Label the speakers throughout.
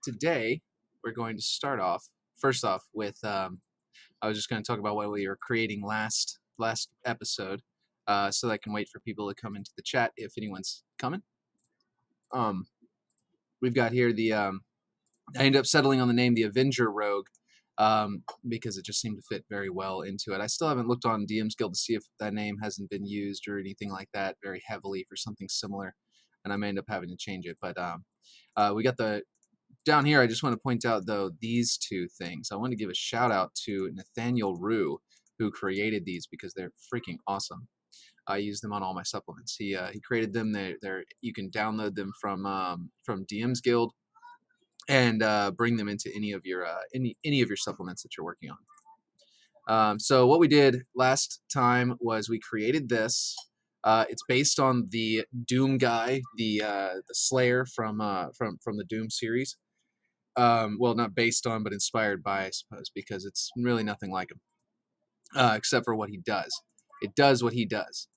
Speaker 1: today we're going to start off, first off, with I was just going to talk about what we were creating last episode, so that I can wait for people to come into the chat if anyone's coming. We've got here the I ended up settling on the name the Avenger Rogue, because it just seemed to fit very well into it. I still haven't looked on DM's Guild to see if that name hasn't been used or anything like that very heavily for something similar, and I may end up having to change it. But we got the down here. I just want to point out though these two things. I want to give a shout out to Nathaniel Rue, who created these because they're freaking awesome. I use them on all my supplements. He created them. They're you can download them from DM's Guild and bring them into any of your supplements that you're working on. So what we did last time was we created this. It's based on the Doom guy, the Slayer from the Doom series. Well, not based on, but inspired by, I suppose, because it's really nothing like him, except for what he does. It does what he does.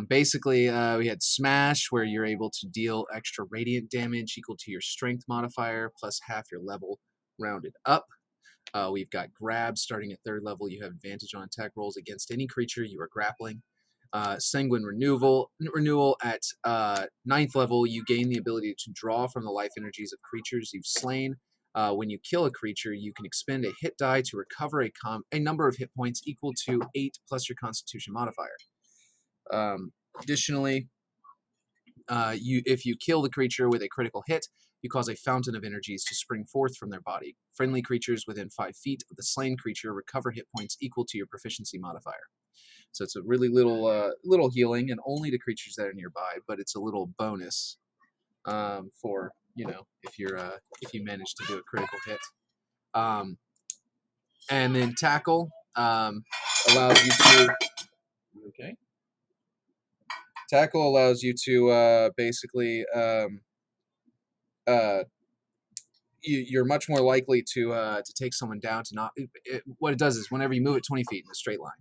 Speaker 1: Basically, we had Smash, where you're able to deal extra radiant damage equal to your strength modifier, plus half your level rounded up. We've got Grab, starting at 3rd level. You have advantage on attack rolls against any creature you are grappling. Sanguine Renewal at 9th level, you gain the ability to draw from the life energies of creatures you've slain. When you kill a creature, you can expend a hit die to recover a number of hit points equal to 8 plus your Constitution modifier. Additionally, if you kill the creature with a critical hit, you cause a fountain of energies to spring forth from their body. Friendly creatures within 5 feet of the slain creature recover hit points equal to your proficiency modifier. So it's a really little healing, and only to creatures that are nearby. But it's a little bonus for if you manage to do a critical hit. And then Tackle allows you to. Okay. Tackle allows you to basically you're much more likely to take someone down to not. What it does is whenever you move it 20 feet in a straight line,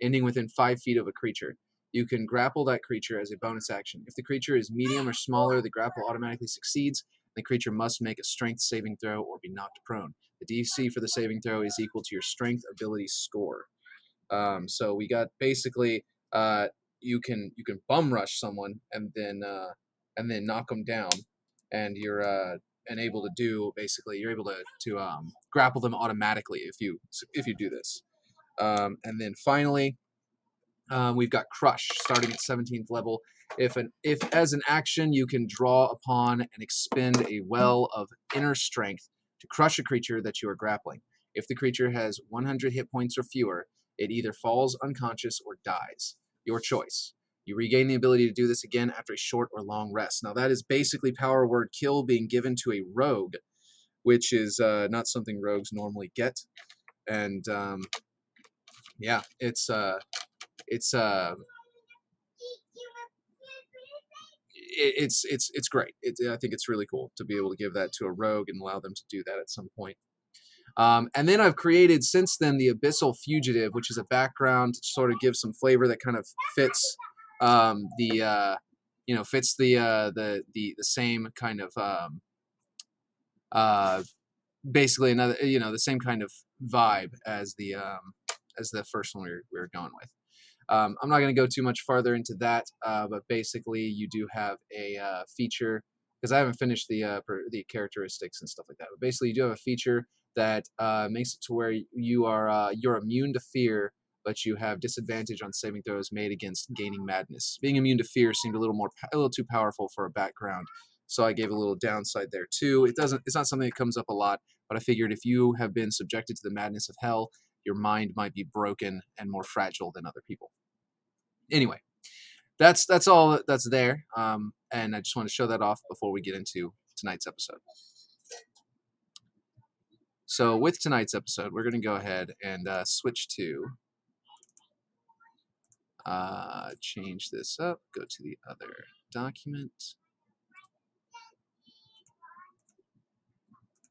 Speaker 1: ending within 5 feet of a creature, you can grapple that creature as a bonus action. If the creature is medium or smaller, the grapple automatically succeeds. The creature must make a strength saving throw or be knocked prone. The DC for the saving throw is equal to your strength ability score. So we got basically you can bum rush someone and then knock them down, and you're able to do basically you're able to grapple them automatically if you do this. And then finally, we've got Crush starting at 17th level. If as an action you can draw upon and expend a well of inner strength to crush a creature that you are grappling. If the creature has 100 hit points or fewer, it either falls unconscious or dies. Your choice. You regain the ability to do this again after a short or long rest. Now that is basically power word kill being given to a rogue, which is not something rogues normally get. And yeah, it's great. I think it's really cool to be able to give that to a rogue and allow them to do that at some point. And then I've created since then the Abyssal Fugitive, which is a background to sort of give some flavor that kind of fits fits the same kind of basically another the same kind of vibe as the first one we were going with. I'm not going to go too much farther into that, but basically you do have a feature, because I haven't finished the characteristics and stuff like that. But basically you do have a feature that makes it to where you're immune to fear, but you have disadvantage on saving throws made against gaining madness. Being immune to fear seemed a little too powerful for a background, so I gave a little downside there too. It's not something that comes up a lot, but I figured if you have been subjected to the madness of hell, your mind might be broken and more fragile than other people. Anyway, that's all that's there, and I just want to show that off before we get into tonight's episode. So with tonight's episode, we're going to go ahead and switch to change this up, go to the other document.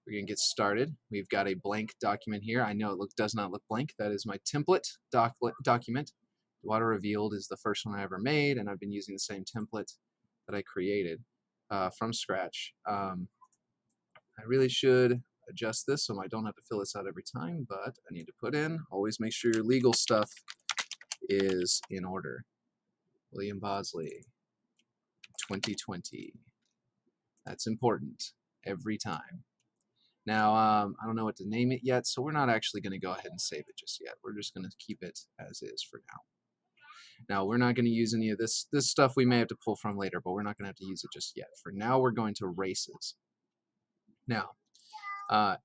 Speaker 1: We're going to get started. We've got a blank document here. I know it does not look blank. That is my template document. Water Revealed is the first one I ever made, and I've been using the same template that I created from scratch. I I really should adjust this so I don't have to fill this out every time, but I need to put in, always make sure your legal stuff is in order. William Bosley, 2020. That's important every time. Now, I don't know what to name it yet, so we're not actually going to go ahead and save it just yet. We're just going to keep it as is for now. Now, we're not going to use any of this stuff we may have to pull from later, but we're not going to have to use it just yet. For now, we're going to races. Now,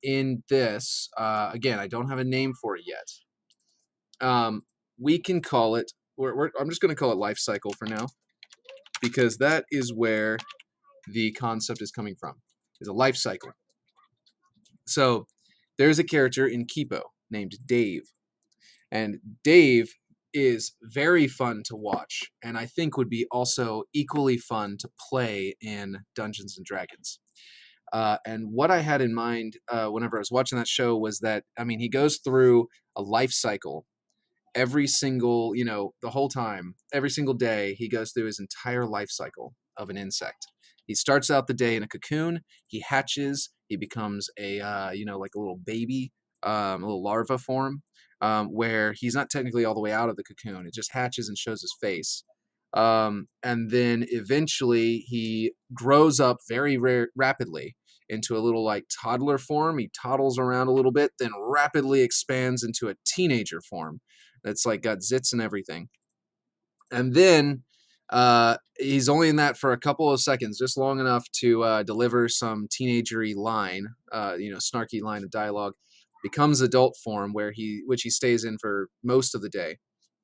Speaker 1: in this, again, I don't have a name for it yet. We can call it, I'm just going to call it life cycle for now, because that is where the concept is coming from, is a life cycle. So there's a character in Kipo named Dave, and Dave is very fun to watch, and I think would be also equally fun to play in Dungeons and Dragons. And what I had in mind whenever I was watching that show was that, I mean, he goes through a life cycle every single, the whole time, every single day, he goes through his entire life cycle of an insect. He starts out the day in a cocoon, he hatches, he becomes a, like a little baby, a little larva form, where he's not technically all the way out of the cocoon. It just hatches and shows his face. And then eventually he grows up very rapidly into a little like toddler form. He toddles around a little bit, then rapidly expands into a teenager form that's like got zits and everything. And then he's only in that for a couple of seconds, just long enough to deliver some teenagery line, snarky line of dialogue. Becomes adult form, which he stays in for most of the day,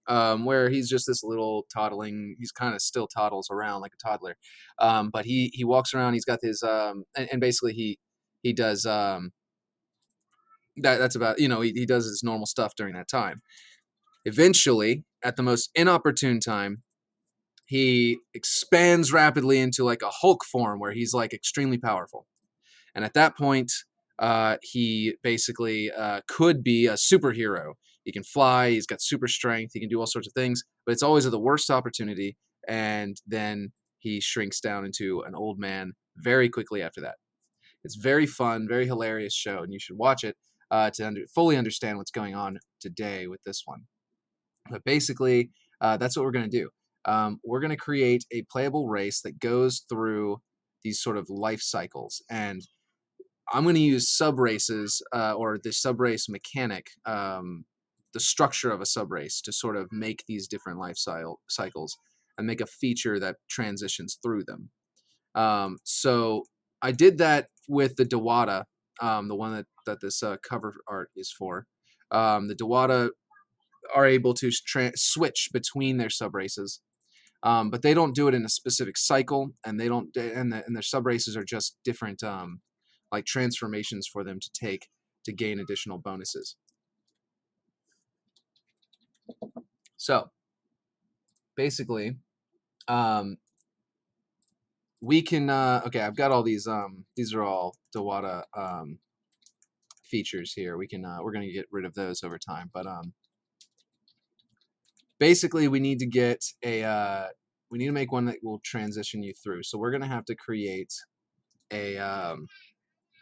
Speaker 1: where he's just this little toddling. He's kind of still toddles around like a toddler, but he walks around. He's got his and basically he does that's about he does his normal stuff during that time. Eventually, at the most inopportune time, he expands rapidly into like a Hulk form where he's like extremely powerful. And at that point, he basically could be a superhero. He can fly, he's got super strength, he can do all sorts of things, but it's always at the worst opportunity. And then he shrinks down into an old man very quickly after that. It's very fun, very hilarious show, and you should watch it to fully understand what's going on today with this one. But basically, that's what we're going to do. We're going to create a playable race that goes through these sort of life cycles. And I'm going to use sub races or the sub race mechanic, the structure of a sub race to sort of make these different life cycles and make a feature that transitions through them. So I did that with the Dewata, the one that this cover art is for. The Dewata are able to switch between their sub races, but they don't do it in a specific cycle, and they don't, and their sub races are just different, like transformations for them to take to gain additional bonuses. So basically, we can. Okay, I've got all these. These are all Dewata features here. We can. We're going to get rid of those over time, but basically, we need to get a. We need to make one that will transition you through. So we're going to have to create a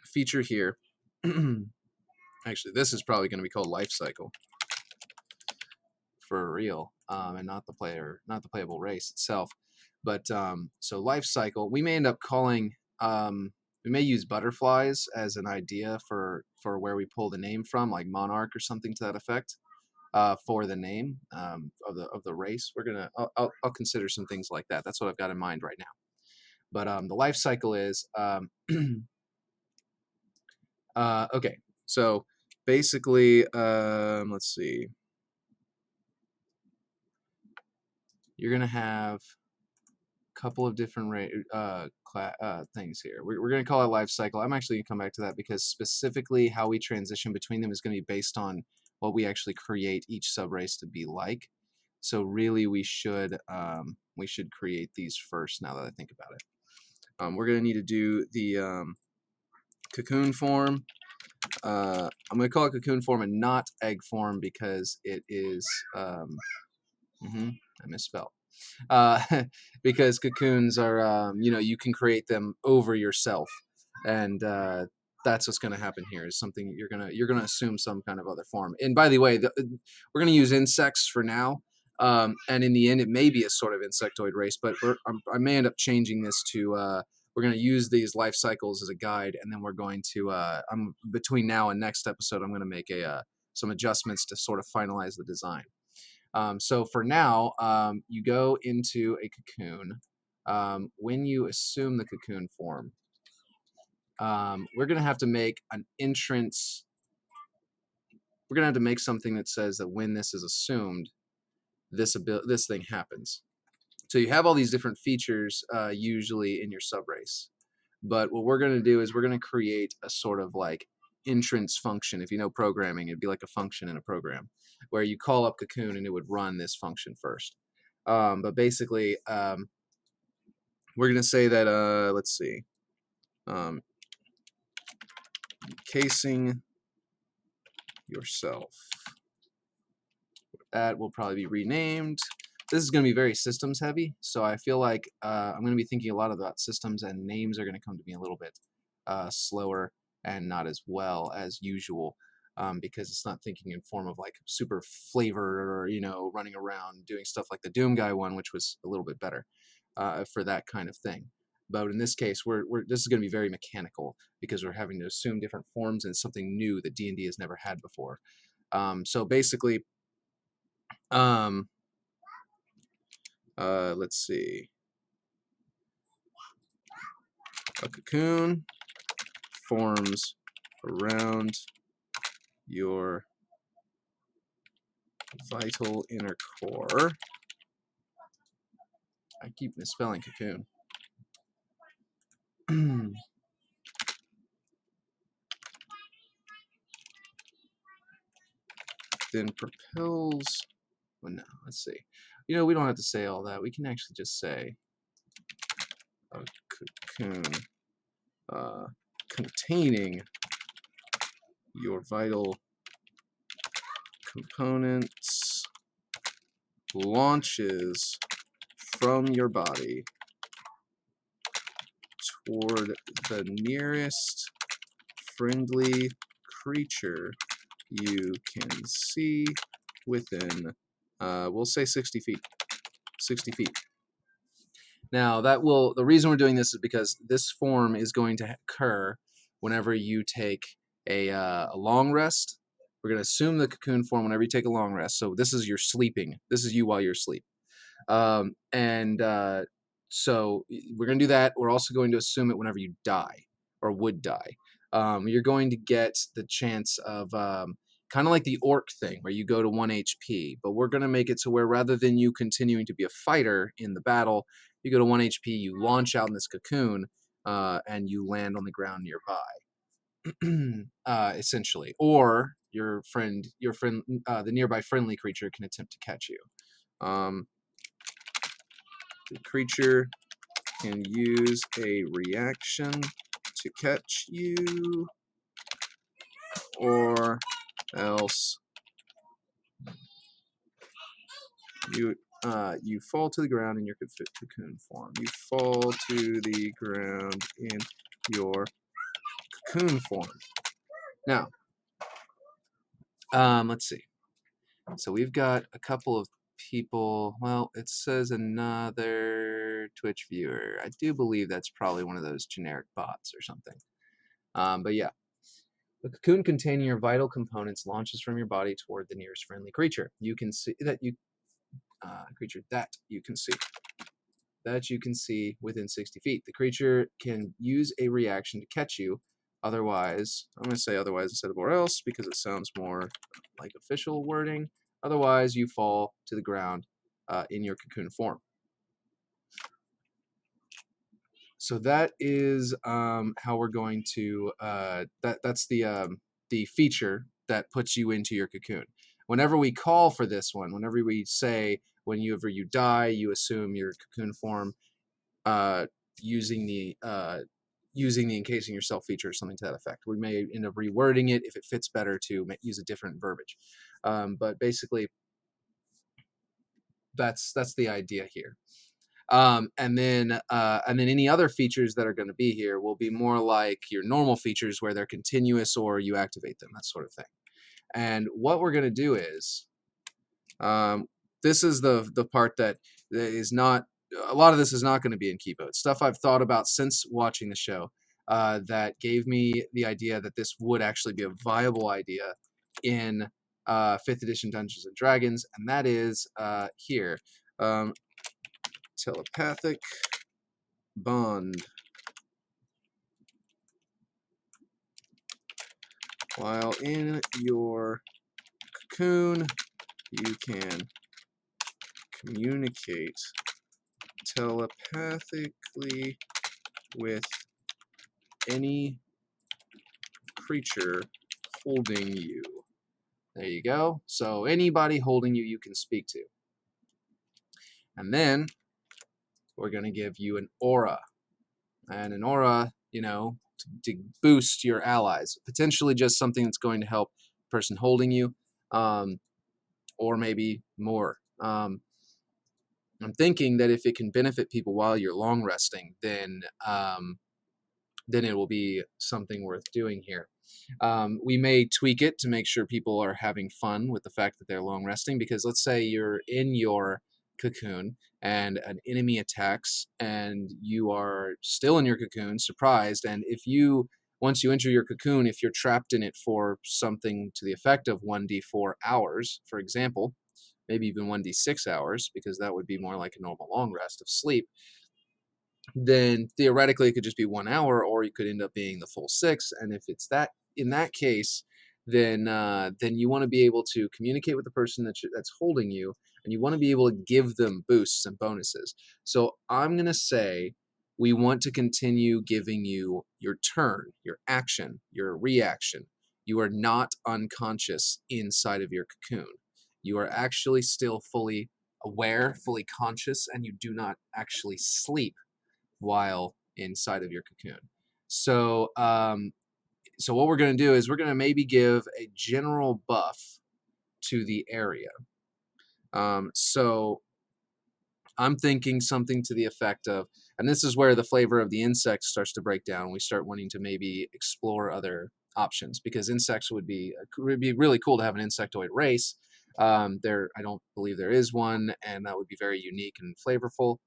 Speaker 1: feature here. Actually, this is probably going to be called life cycle for real, and not the playable race itself. But so life cycle, we may end up calling. We may use butterflies as an idea for where we pull the name from, like monarch or something to that effect. For the name of the race, I'll consider some things like that. That's what I've got in mind right now. But the life cycle is okay. So basically, let's see. You're gonna have a couple of different things here. We're gonna call it life cycle. I'm actually gonna come back to that because specifically how we transition between them is gonna be based on what we actually create each subrace to be like. So really, we should create these first. Now that I think about it, we're gonna need to do the cocoon form. I'm gonna call it cocoon form and not egg form because it is. I misspelled. Because cocoons are, you can create them over yourself, and that's what's going to happen here. Is something you're gonna assume some kind of other form. And by the way, we're going to use insects for now. And in the end, it may be a sort of insectoid race, but I may end up changing this to we're going to use these life cycles as a guide, and then we're going to between now and next episode, I'm going to make some adjustments to sort of finalize the design. So for now, you go into a cocoon. When you assume the cocoon form, we're going to have to make an entrance. We're going to have to make something that says that when this is assumed, this thing happens. So you have all these different features usually in your subrace. But what we're going to do is we're going to create a sort of like entrance function. If you know programming, it'd be like a function in a program where you call up cocoon and it would run this function first. But basically, we're going to say that, let's see, casing yourself. That will probably be renamed. This is going to be very systems heavy, so I feel like I'm going to be thinking a lot about systems, and names are going to come to me a little bit slower and not as well as usual, because it's not thinking in form of like super flavor or, you know, running around doing stuff like the Doom Guy one, which was a little bit better for that kind of thing. But in this case, this is going to be very mechanical because we're having to assume different forms and something new that D&D has never had before. So basically, let's see. A cocoon forms around your vital inner core. I keep misspelling cocoon. Then propels. Well, no, let's see. You know, we don't have to say all that. We can actually just say a cocoon containing your vital components launches from your body toward the nearest friendly creature you can see within, we'll say 60 feet. 60 feet. Now, the reason we're doing this is because this form is going to occur whenever you take a long rest. We're going to assume the cocoon form whenever you take a long rest. So this is your sleeping. This is you while you're asleep. So we're going to do that. We're also going to assume it whenever you die or would die. You're going to get the chance of kind of like the orc thing where you go to 1 HP, but we're going to make it to where rather than you continuing to be a fighter in the battle, you go to 1 HP, you launch out in this cocoon, and you land on the ground nearby, essentially. Or the nearby friendly creature can attempt to catch you. The creature can use a reaction to catch you, or else you fall to the ground in your cocoon form. You fall to the ground in your cocoon form. Now, let's see. So we've got a couple of people. Well, it says another Twitch viewer. I do believe that's probably one of those generic bots or something. But yeah. The cocoon containing your vital components launches from your body toward the nearest friendly creature. You can see that creature that you can see within 60 feet. The creature can use a reaction to catch you. Otherwise, I'm going to say otherwise instead of or else because it sounds more like official wording. Otherwise, you fall to the ground in your cocoon form. So that is how we're going to. That's the feature that puts you into your cocoon. Whenever we call for this one, whenever we say whenever you die, you assume your cocoon form, using the encasing yourself feature or something to that effect. We may end up rewording it if it fits better to use a different verbiage. But basically, that's the idea here. And then any other features that are going to be here will be more like your normal features where they're continuous or you activate them, that sort of thing. And what we're going to do is, this is the part that is not, a lot of this is not going to be in Kipo. It's stuff I've thought about since watching the show, that gave me the idea that this would actually be a viable idea in 5th edition Dungeons and Dragons, and that is here. Telepathic bond. While in your cocoon, you can communicate telepathically with any creature holding you. There you go. So anybody holding you, you can speak to. And then we're going to give you an aura. And an aura, you know, to boost your allies. Potentially just something that's going to help the person holding you, or maybe more. I'm thinking that if it can benefit people while you're long resting, then it will be something worth doing here. We may tweak it to make sure people are having fun with the fact that they're long resting, because let's say you're in your cocoon and an enemy attacks and you are still in your cocoon, surprised, and if you, once you enter your cocoon, if you're trapped in it for something to the effect of 1d4 hours, for example, maybe even 1d6 hours, because that would be more like a normal long rest of sleep, then theoretically it could just be 1 hour, or you could end up being the full 6. And if it's that, in that case, then you want to be able to communicate with the person that's holding you, and you want to be able to give them boosts and bonuses. So I'm going to say we want to continue giving you your turn, your action, your reaction. You are not unconscious inside of your cocoon. You are actually still fully aware, fully conscious, and you do not actually sleep while inside of your cocoon. So, so what we're going to do is we're going to maybe give a general buff to the area. So I'm thinking something to the effect of, and this is where the flavor of the insect starts to break down. We start wanting to maybe explore other options, because insects would be really cool to have an insectoid race. I don't believe there is one, and that would be very unique and flavorful.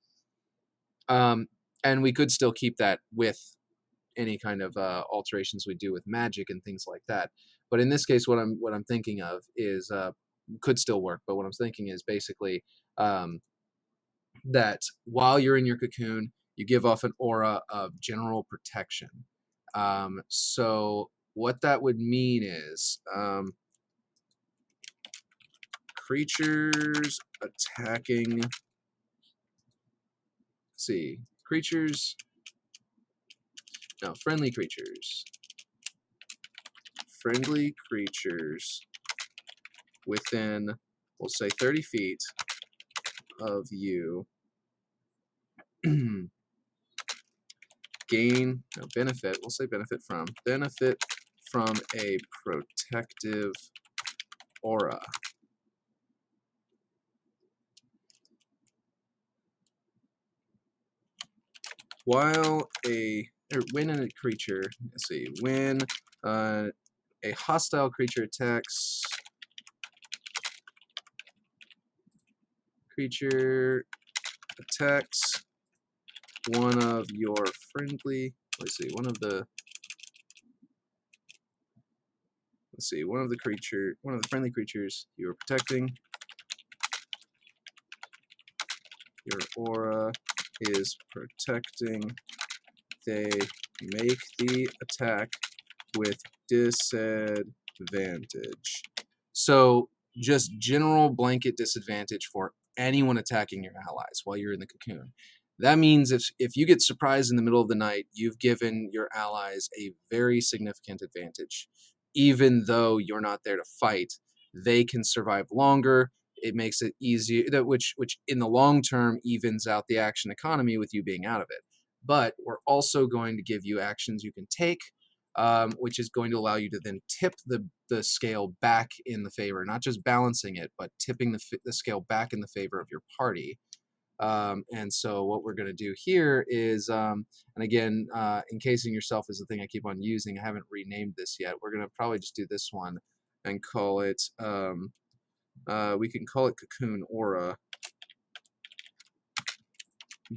Speaker 1: And we could still keep that with any kind of alterations we do with magic and things like that. But in this case, what I'm thinking of is could still work. But what I'm thinking is basically that while you're in your cocoon, you give off an aura of general protection. So what that would mean is creatures attacking. Let's see, creatures. No, friendly creatures. Friendly creatures within, we'll say 30 feet of you gain, no, benefit, we'll say benefit from a protective aura. When a creature, let's see, when a hostile creature attacks, one of your friendly, one of the friendly creatures you are protecting, your aura is protecting, they make the attack with disadvantage. So just general blanket disadvantage for anyone attacking your allies while you're in the cocoon. That means if you get surprised in the middle of the night, you've given your allies a very significant advantage. Even though you're not there to fight, they can survive longer. It makes it easier, which in the long term evens out the action economy with you being out of it. But we're also going to give you actions you can take, which is going to allow you to then tip the scale back in the favor, not just balancing it, but tipping the scale back in the favor of your party. And so what we're going to do here is, and again, encasing yourself is the thing I keep on using. I haven't renamed this yet. We're going to probably just do this one and call it, we can call it Cocoon Aura.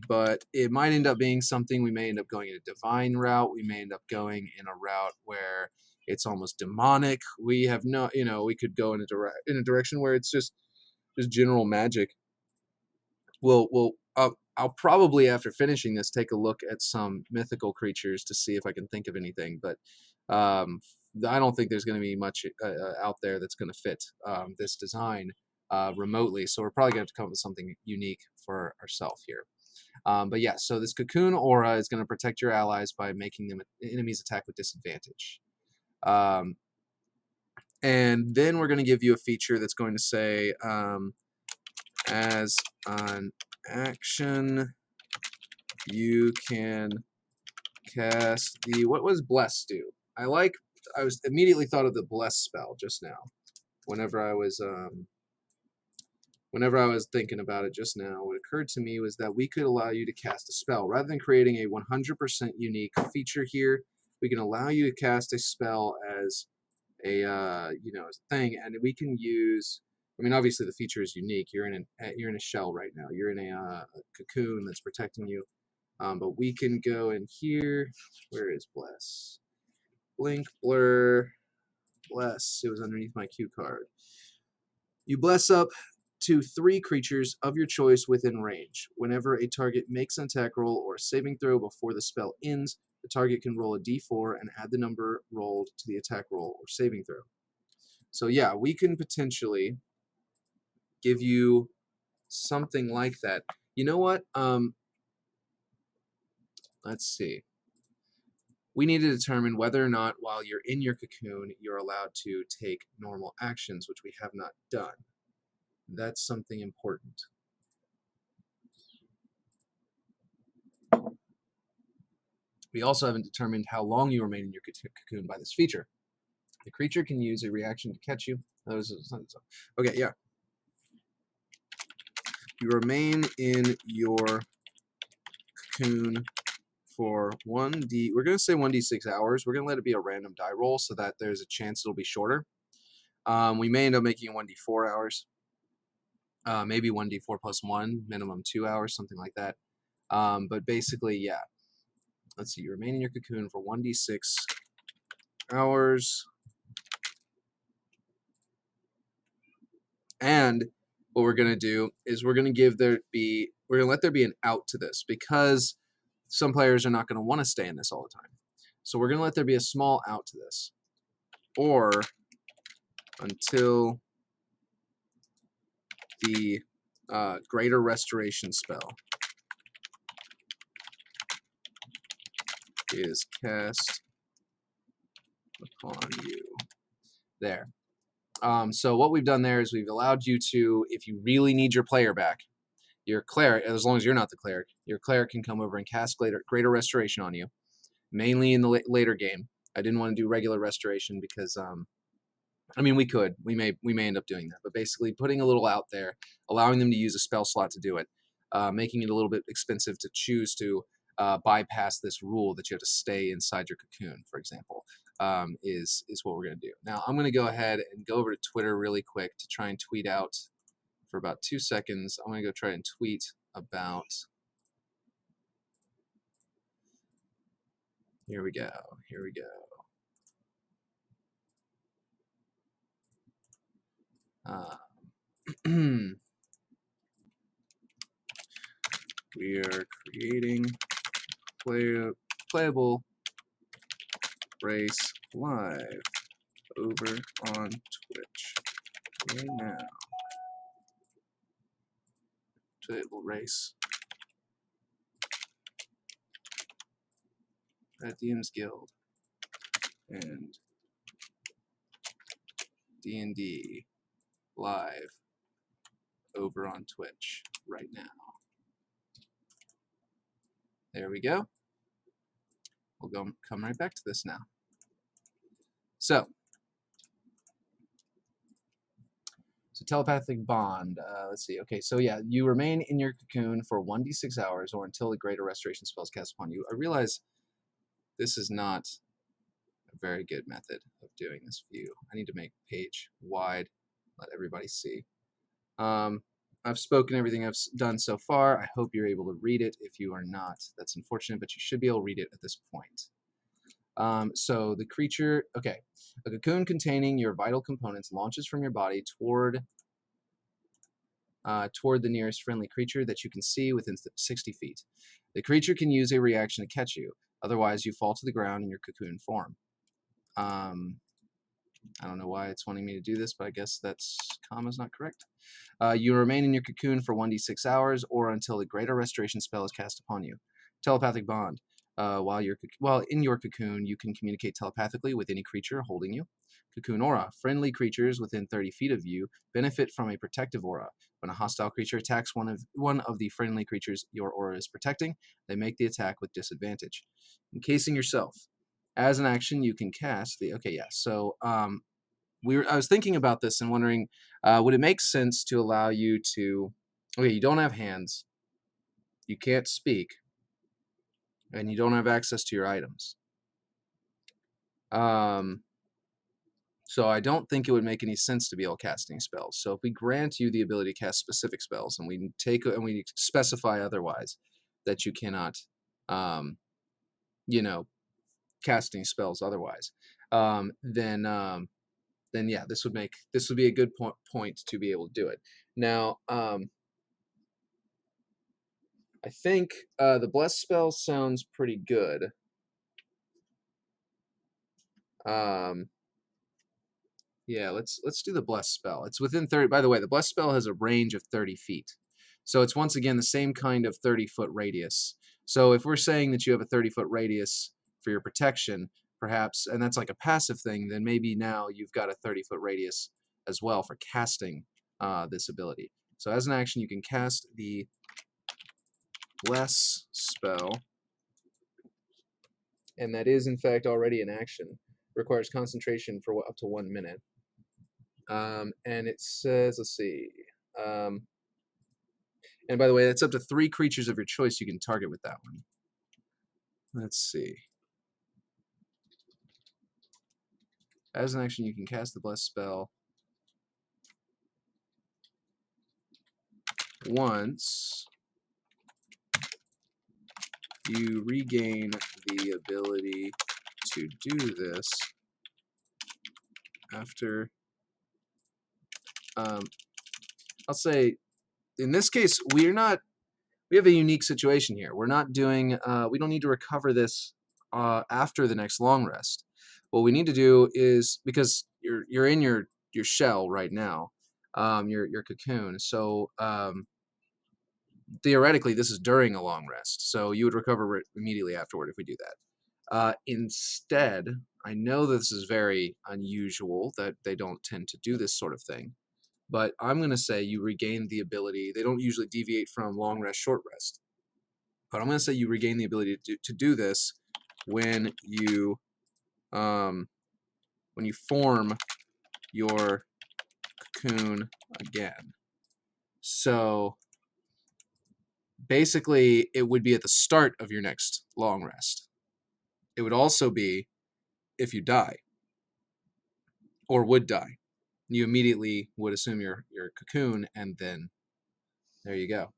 Speaker 1: But it might end up being something. We may end up going in a divine route. We may end up going in a route where it's almost demonic. We have no, we could go in a direction where it's just general magic. I'll probably, after finishing this, take a look at some mythical creatures to see if I can think of anything. But I don't think there's going to be much out there that's going to fit this design remotely. So we're probably going to have to come up with something unique for ourselves here. But yeah, so this Cocoon Aura is going to protect your allies by making them enemies attack with disadvantage. And then we're going to give you a feature that's going to say, as an action, you can cast the, what was Bless do? I was immediately thought of the Bless spell just now. Whenever I was thinking about it just now, what occurred to me was that we could allow you to cast a spell. Rather than creating a 100% unique feature here, we can allow you to cast a spell as a as a thing, and we can use. I mean, obviously the feature is unique. You're in a shell right now. You're in a cocoon that's protecting you. But we can go in here. Where is Bless? Blink, blur, Bless. It was underneath my cue card. You bless up to 3 creatures of your choice within range. Whenever a target makes an attack roll or a saving throw before the spell ends, the target can roll a d4 and add the number rolled to the attack roll or saving throw. So yeah, we can potentially give you something like that. You know what? Let's see. We need to determine whether or not while you're in your cocoon, you're allowed to take normal actions, which we have not done. That's something important. We also haven't determined how long you remain in your cocoon by this feature. The creature can use a reaction to catch you. Okay, yeah. You remain in your cocoon for 1d. We're going to say 1d6 hours. We're going to let it be a random die roll so that there's a chance it'll be shorter. We may end up making 1d4 hours. Maybe 1d4 plus 1, minimum 2 hours, something like that. But basically, yeah. Let's see. You remain in your cocoon for 1d6 hours. And what we're going to do is we're going to let there be an out to this, because some players are not going to want to stay in this all the time. So we're going to let there be a small out to this, or until the greater restoration spell is cast upon you. There. So what we've done there is we've allowed you to, if you really need your player back, your cleric, as long as you're not the cleric, your cleric can come over and cast greater restoration on you, mainly in the later game. I didn't want to do regular restoration because, I mean, we could. We may end up doing that. But basically putting a little out there, allowing them to use a spell slot to do it, making it a little bit expensive to choose to bypass this rule that you have to stay inside your cocoon, for example, is what we're going to do. Now, I'm going to go ahead and go over to Twitter really quick to try and tweet out for about 2 seconds. I'm going to go try and tweet about... Here we go. Here we go. We are creating playable race live over on Twitch right now. Playable race at DM's Guild and D&D live over on Twitch right now. There we go. We'll come right back to this now. So telepathic bond. Let's see. Okay, so yeah, you remain in your cocoon for 1d6 hours or until the greater restoration spell is cast upon you. I realize this is not a very good method of doing this view. I need to make page wide, let everybody see. I've spoken everything I've done so far. I hope you're able to read it. If you are not, that's unfortunate, but you should be able to read it at this point. So the creature, okay, a cocoon containing your vital components launches from your body toward the nearest friendly creature that you can see within 60 feet. The creature can use a reaction to catch you. Otherwise, you fall to the ground in your cocoon form. I don't know why it's wanting me to do this, but I guess that's comma's not correct. You remain in your cocoon for 1d6 hours or until the greater restoration spell is cast upon you. Telepathic bond. While in your cocoon, you can communicate telepathically with any creature holding you. Cocoon aura. Friendly creatures within 30 feet of you benefit from a protective aura. When a hostile creature attacks one of the friendly creatures your aura is protecting, they make the attack with disadvantage. Encasing yourself. As an action, you can cast the... Okay, yeah. So I was thinking about this and wondering, would it make sense to allow you to... Okay, you don't have hands. You can't speak. And you don't have access to your items. So I don't think it would make any sense to be able casting spells. So if we grant you the ability to cast specific spells, and we specify otherwise that you cannot, casting spells otherwise, then yeah, this would be a good point to be able to do it. Now, I think the bless spell sounds pretty good. Yeah, let's do the bless spell. It's within 30. By the way, the bless spell has a range of 30 feet. So it's once again the same kind of 30-foot radius. So if we're saying that you have a 30-foot radius for your protection, perhaps, and that's like a passive thing, then maybe now you've got a 30-foot radius as well for casting this ability. So as an action, you can cast the bless spell, and that is in fact already an action. Requires concentration for up to 1 minute. And it says, let's see. And by the way, that's up to 3 creatures of your choice you can target with that one. Let's see. As an action, you can cast the bless spell once. You regain the ability to do this after. I'll say, in this case, we have a unique situation here. We're not doing, we don't need to recover this after the next long rest. What we need to do is, because you're in your shell right now, your cocoon. So theoretically, this is during a long rest. So you would recover it immediately afterward if we do that. Instead, I know this is very unusual that they don't tend to do this sort of thing. But I'm going to say you regain the ability. They don't usually deviate from long rest, short rest. But I'm going to say you regain the ability to do this when you form your cocoon again. So basically, it would be at the start of your next long rest. It would also be if you die or would die. You immediately would assume your cocoon, and then there you go.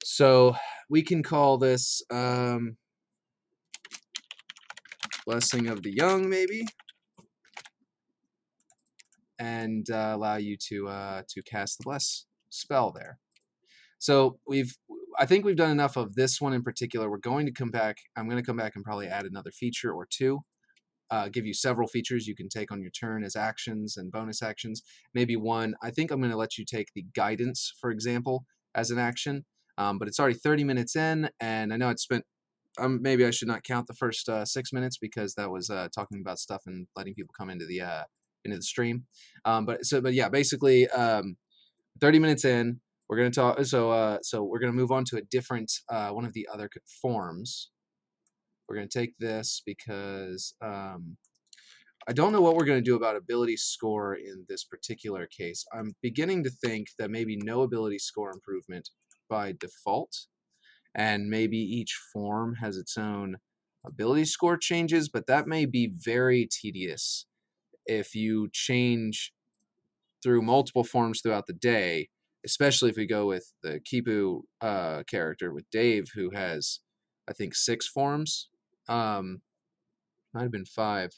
Speaker 1: So we can call this Blessing of the Young, maybe, and allow you to cast the bless spell there. So I think we've done enough of this one in particular. We're going to come back. I'm going to come back and probably add another feature or two. Give you several features you can take on your turn as actions and bonus actions. Maybe one. I think I'm going to let you take the guidance, for example, as an action. But it's already 30 minutes in, and I know it's spent. Maybe I should not count the first 6 minutes because that was talking about stuff and letting people come into the stream. But yeah, basically, 30 minutes in, we're going to talk. So we're going to move on to a different one of the other forms. We're going to take this because I don't know what we're going to do about ability score in this particular case. I'm beginning to think that maybe no ability score improvement by default, and maybe each form has its own ability score changes, but that may be very tedious if you change through multiple forms throughout the day, especially if we go with the Kipo character with Dave, who has, I think, 6 forms. Might have been 5.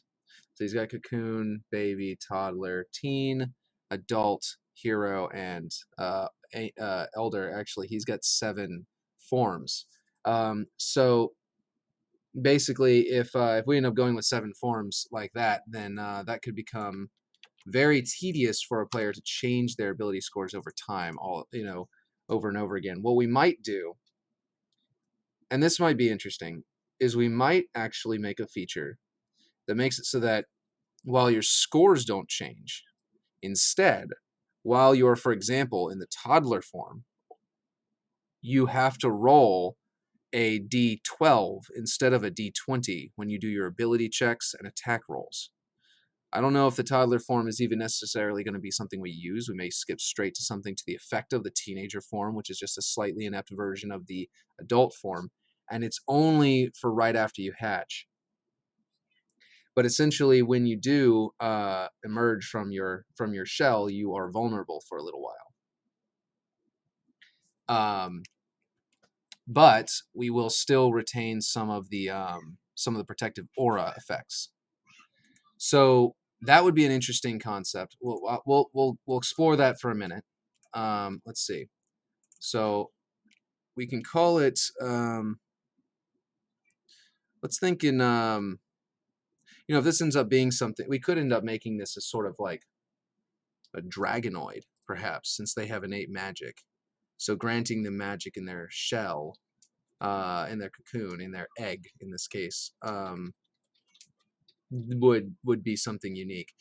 Speaker 1: So he's got cocoon, baby, toddler, teen, adult, hero, and elder. Actually, he's got 7 forms. So basically, if we end up going with 7 forms like that, then that could become very tedious for a player to change their ability scores over time, over and over again. What we might do, and this might be interesting, is we might actually make a feature that makes it so that while your scores don't change, instead, while you're, for example, in the toddler form, you have to roll a d12 instead of a d20 when you do your ability checks and attack rolls. I don't know if the toddler form is even necessarily going to be something we use. We may skip straight to something to the effect of the teenager form, which is just a slightly inept version of the adult form, and it's only for right after you hatch. But essentially, when you do emerge from your shell, you are vulnerable for a little while. But we will still retain some of the protective aura effects. So that would be an interesting concept. We'll explore that for a minute. Let's see. So we can call it. Let's think in. If this ends up being something, we could end up making this as sort of like a dragonoid, perhaps, since they have innate magic. So granting them magic in their shell, in their cocoon, in their egg, in this case, would be something unique.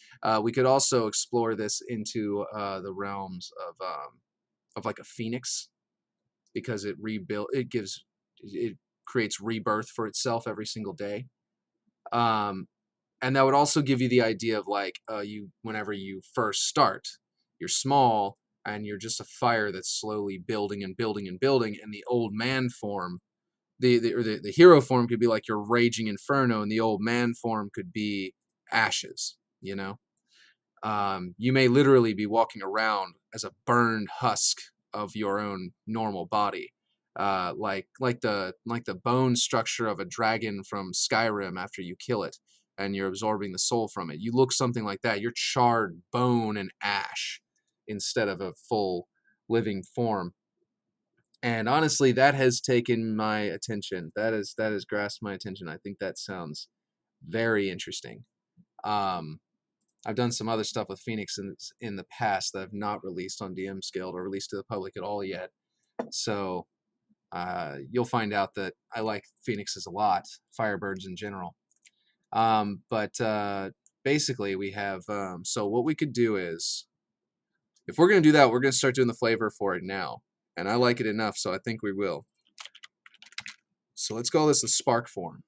Speaker 1: We could also explore this into the realms of like a phoenix, because it creates rebirth for itself every single day. And that would also give you the idea of like whenever you first start, you're small and you're just a fire that's slowly building and building and building, and the old man form, the hero form could be like your raging inferno, and the old man form could be ashes. You may literally be walking around as a burned husk of your own normal body, like the bone structure of a dragon from Skyrim after you kill it, and you're absorbing the soul from it. You look something like that. You're charred bone and ash instead of a full living form. And honestly, that has taken my attention. That has grasped my attention. I think that sounds very interesting. I've done some other stuff with Phoenix in the past that I've not released on DM Scaled or released to the public at all yet. So you'll find out that I like Phoenixes a lot, Firebirds in general. But basically, we have. So what we could do is, if we're going to do that, we're going to start doing the flavor for it now. And I like it enough, so I think we will. So let's call this the Spark form.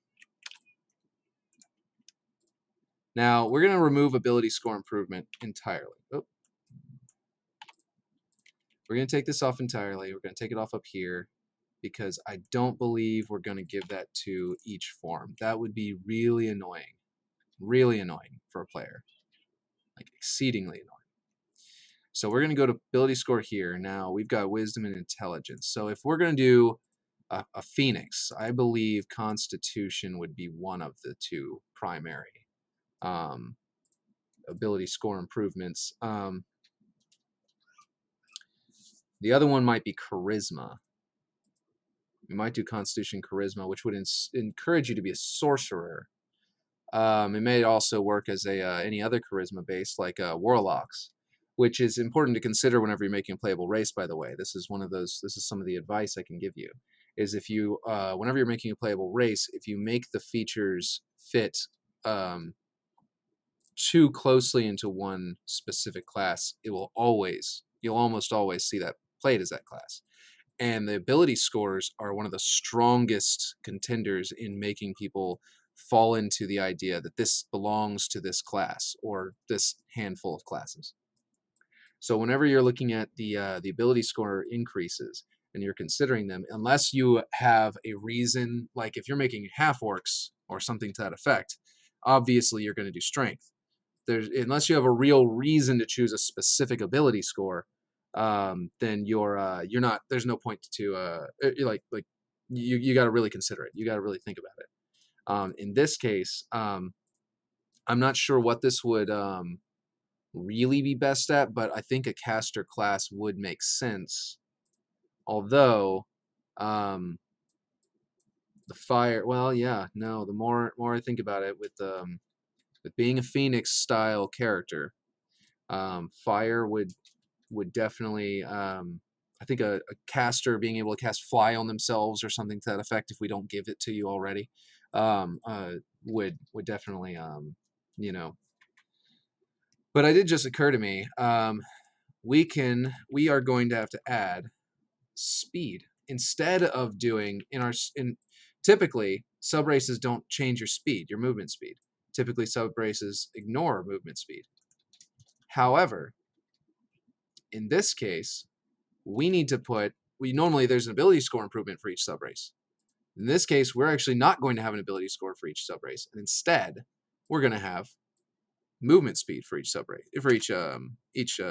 Speaker 1: Now, we're going to remove ability score improvement entirely. Oh. We're going to take this off entirely. We're going to take it off up here, because I don't believe we're going to give that to each form. That would be really annoying for a player, like exceedingly annoying. So we're going to go to ability score here. Now we've got wisdom and intelligence. So if we're going to do a Phoenix, I believe Constitution would be one of the 2 primary ability score improvements. The other one might be Charisma. We might do Constitution Charisma, which would encourage you to be a sorcerer. It may also work as any other charisma base, like Warlocks, which is important to consider whenever you're making a playable race. By the way, this is some of the advice I can give you. Is if you, whenever you're making a playable race, if you make the features fit too closely into one specific class, you'll almost always see that played as that class. And the ability scores are one of the strongest contenders in making people fall into the idea that this belongs to this class or this handful of classes. So whenever you're looking at the ability score increases and you're considering them, unless you have a reason, like if you're making half orcs or something to that effect, obviously you're going to do strength. Unless you have a real reason to choose a specific ability score, then you're not. There's no point to you got to really consider it. You got to really think about it. In this case, I'm not sure what this would really be best at, but I think a caster class would make sense. Although, the fire. Well, yeah, no. The more I think about it, with being a Phoenix style character, fire would definitely. I think a caster being able to cast fly on themselves or something to that effect, if we don't give it to you already, would definitely you know. But it did just occur to me. We are going to have to add speed instead of doing typically sub races don't change your speed, your movement speed. Typically sub races ignore movement speed. However, in this case, we need to normally there's an ability score improvement for each sub race. In this case, we're actually not going to have an ability score for each sub race, and instead we're going to have movement speed for each sub race,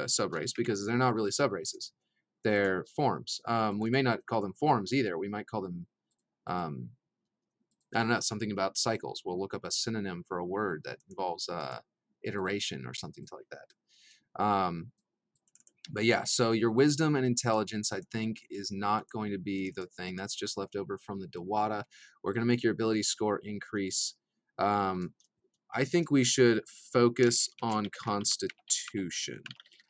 Speaker 1: sub race, because they're not really sub races, they're forms. We may not call them forms either. We might call them I don't know, something about cycles. We'll look up a synonym for a word that involves iteration or something like that. But yeah, so your wisdom and intelligence, I think, is not going to be the thing. That's just left over from the Dawada. We're going to make your ability score increase. I think we should focus on Constitution.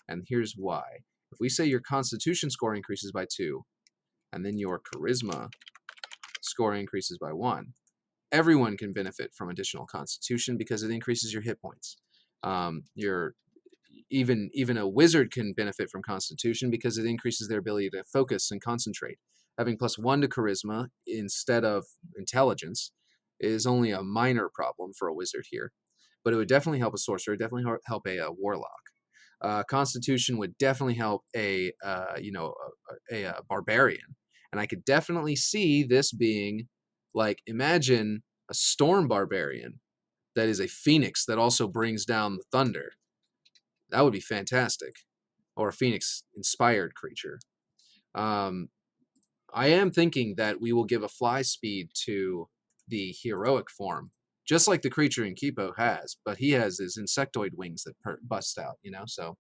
Speaker 1: And here's why. If we say your Constitution score increases by 2, and then your Charisma score increases by 1, everyone can benefit from additional Constitution because it increases your hit points. Even a wizard can benefit from Constitution because it increases their ability to focus and concentrate. Having +1 to Charisma instead of Intelligence is only a minor problem for a wizard here, but it would definitely help a sorcerer, definitely help a warlock. Constitution would definitely help a barbarian, and I could definitely see this being like, imagine a storm barbarian that is a phoenix that also brings down the thunder. That would be fantastic. Or a phoenix-inspired creature. I am thinking that we will give a fly speed to the heroic form, just like the creature in Kipo has, but he has his insectoid wings that bust out, So,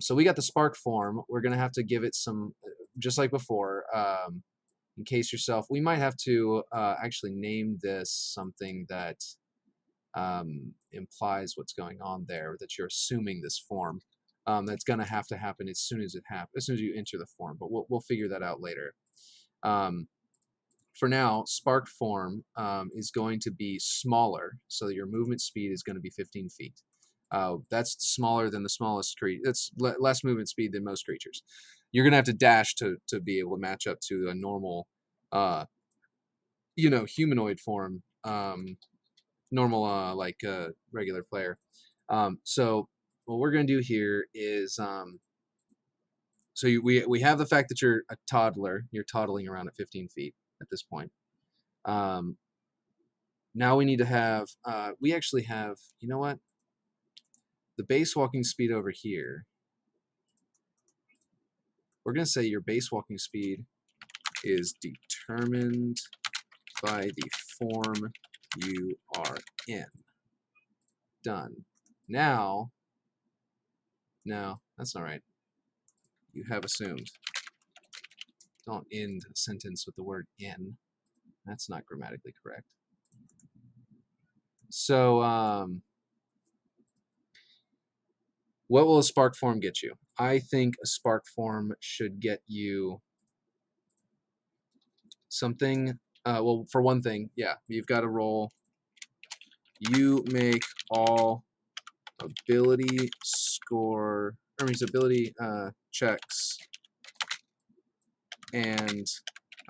Speaker 1: so we got the spark form. We're going to have to give it some, just like before, encase yourself. We might have to actually name this something that implies what's going on there, that you're assuming this form. That's going to happen as soon as you enter the form, but we'll figure that out later. For now, spark form is going to be smaller, so your movement speed is going to be 15 feet. That's smaller than the smallest creature. That's less movement speed than most creatures. You're going to have to dash to be able to match up to a normal, humanoid form, normal, regular player. So what we're going to do here is, we have the fact that you're a toddler. You're toddling around at 15 feet at this point. Now we need to have, we actually have, you know what? The base walking speed over here. We're going to say your base walking speed is determined by the form you are in. Done. Now, no, that's not right. You have assumed. Don't end a sentence with the word in. That's not grammatically correct. So, what will a spark form get you? I think a spark form should get you something. Well, for one thing, yeah, you've got to roll. You make all ability checks and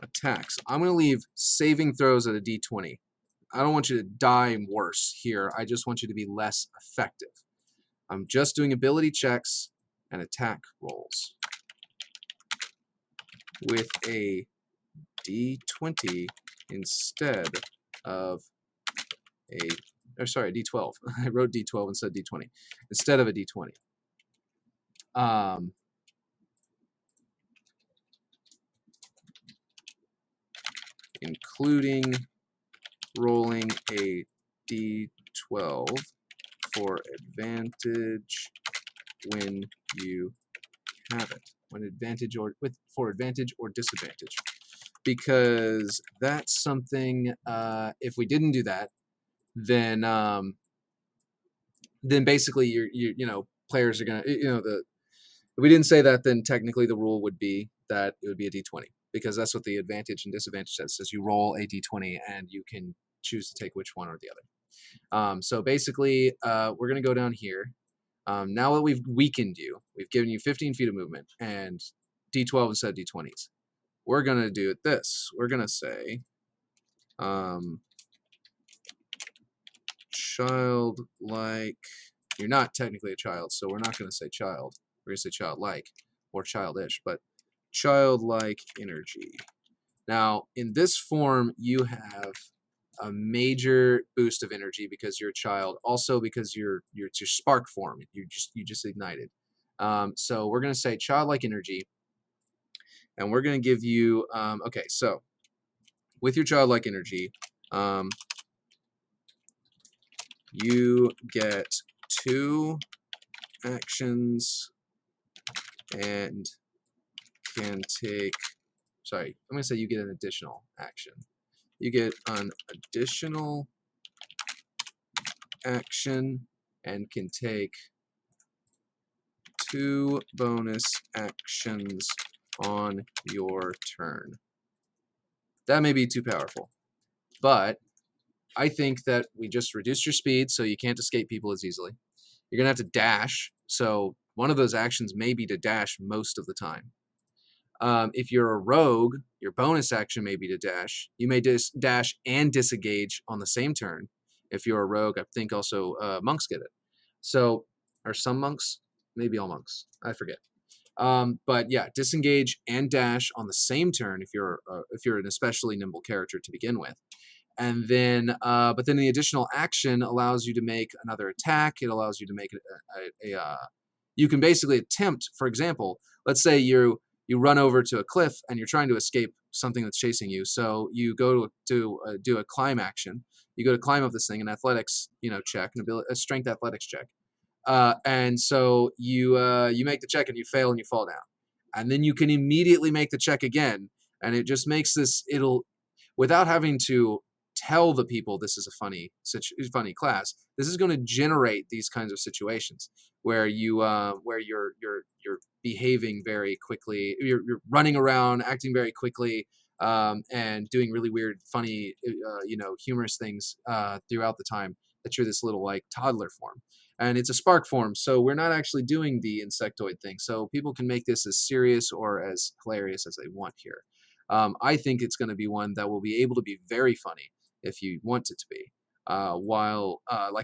Speaker 1: attacks. I'm going to leave saving throws at a d20. I don't want you to die worse here. I just want you to be less effective. I'm just doing ability checks and attack rolls with a D20 instead of a D12. I wrote D12 instead of D20 instead of a D20. Including rolling a D12 for advantage when you have it. For advantage or disadvantage. Because that's something, if we didn't do that, then basically players are gonna, if we didn't say that, then technically the rule would be that it would be a D20, because that's what the advantage and disadvantage says you roll a D20 and you can choose to take which one or the other. So basically, we're going to go down here. Now that we've weakened you, we've given you 15 feet of movement and D12 instead of D20s. We're going to do it this. We're going to say childlike. You're not technically a child, so we're not going to say child. We're going to say childlike or childish, but childlike energy. Now, in this form, you have a major boost of energy because you're a child. Also, because it's your spark form. You just ignited. So we're going to say childlike energy, and we're going to give you. Okay, so with your childlike energy, you get 2 actions and can take. Sorry, I'm going to say you get an additional action. You get an additional action and can take 2 bonus actions on your turn. That may be too powerful, but I think that we just reduced your speed so you can't escape people as easily. You're going to have to dash, so one of those actions may be to dash most of the time. If you're a rogue, your bonus action may be to dash. You may dash and disengage on the same turn. If you're a rogue, I think also monks get it. So, are some monks? Maybe all monks. I forget. But yeah, disengage and dash on the same turn if you're an especially nimble character to begin with. And then, but then the additional action allows you to make another attack. It allows you to make you can basically attempt, for example, let's say you run over to a cliff and you're trying to escape something that's chasing you. So you go to do a climb action. You go to climb up this thing, an athletics, check, a strength athletics check. And so you make the check and you fail and you fall down. And then you can immediately make the check again. And it just makes this, without having to tell the people this is a funny class, this is going to generate these kinds of situations where you're behaving very quickly, you're running around, acting very quickly, and doing really weird, funny, humorous things throughout the time that you're this little like toddler form. And it's a spark form, so we're not actually doing the insectoid thing. So people can make this as serious or as hilarious as they want here. I think it's going to be one that will be able to be very funny if you want it to be.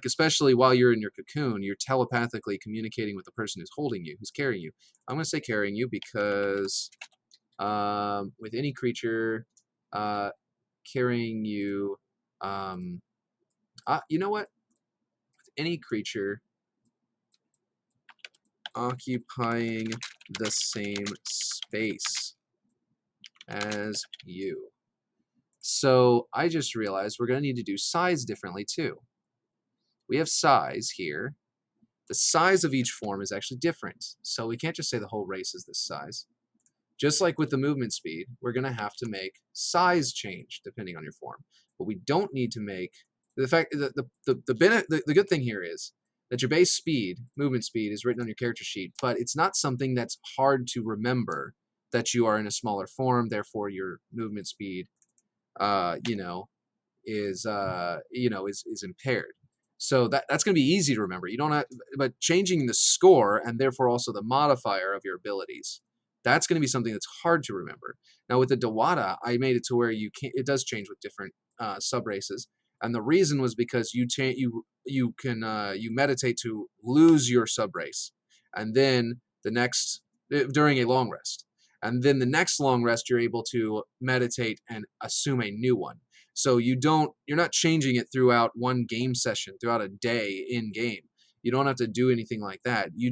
Speaker 1: Especially while you're in your cocoon, you're telepathically communicating with the person who's holding you, who's carrying you. I'm going to say carrying you because with any creature carrying you, you know what? With any creature occupying the same space as you. So I just realized we're going to need to do size differently too. We have size here. The size of each form is actually different. So we can't just say the whole race is this size. Just like with the movement speed, we're going to have to make size change depending on your form. But we don't need to make the good thing here is that your base speed, movement speed, is written on your character sheet, but it's not something that's hard to remember that you are in a smaller form. Therefore, your movement speed, is impaired. So that's going to be easy to remember. You don't have, but changing the score and therefore also the modifier of your abilities, that's going to be something that's hard to remember. Now with the Dawada, I made it to where it does change with different sub races. And the reason was because you meditate to lose your subrace, and then the next during a long rest, and then the next long rest you're able to meditate and assume a new one. So you're not changing it throughout one game session, throughout a day in game. You don't have to do anything like that. You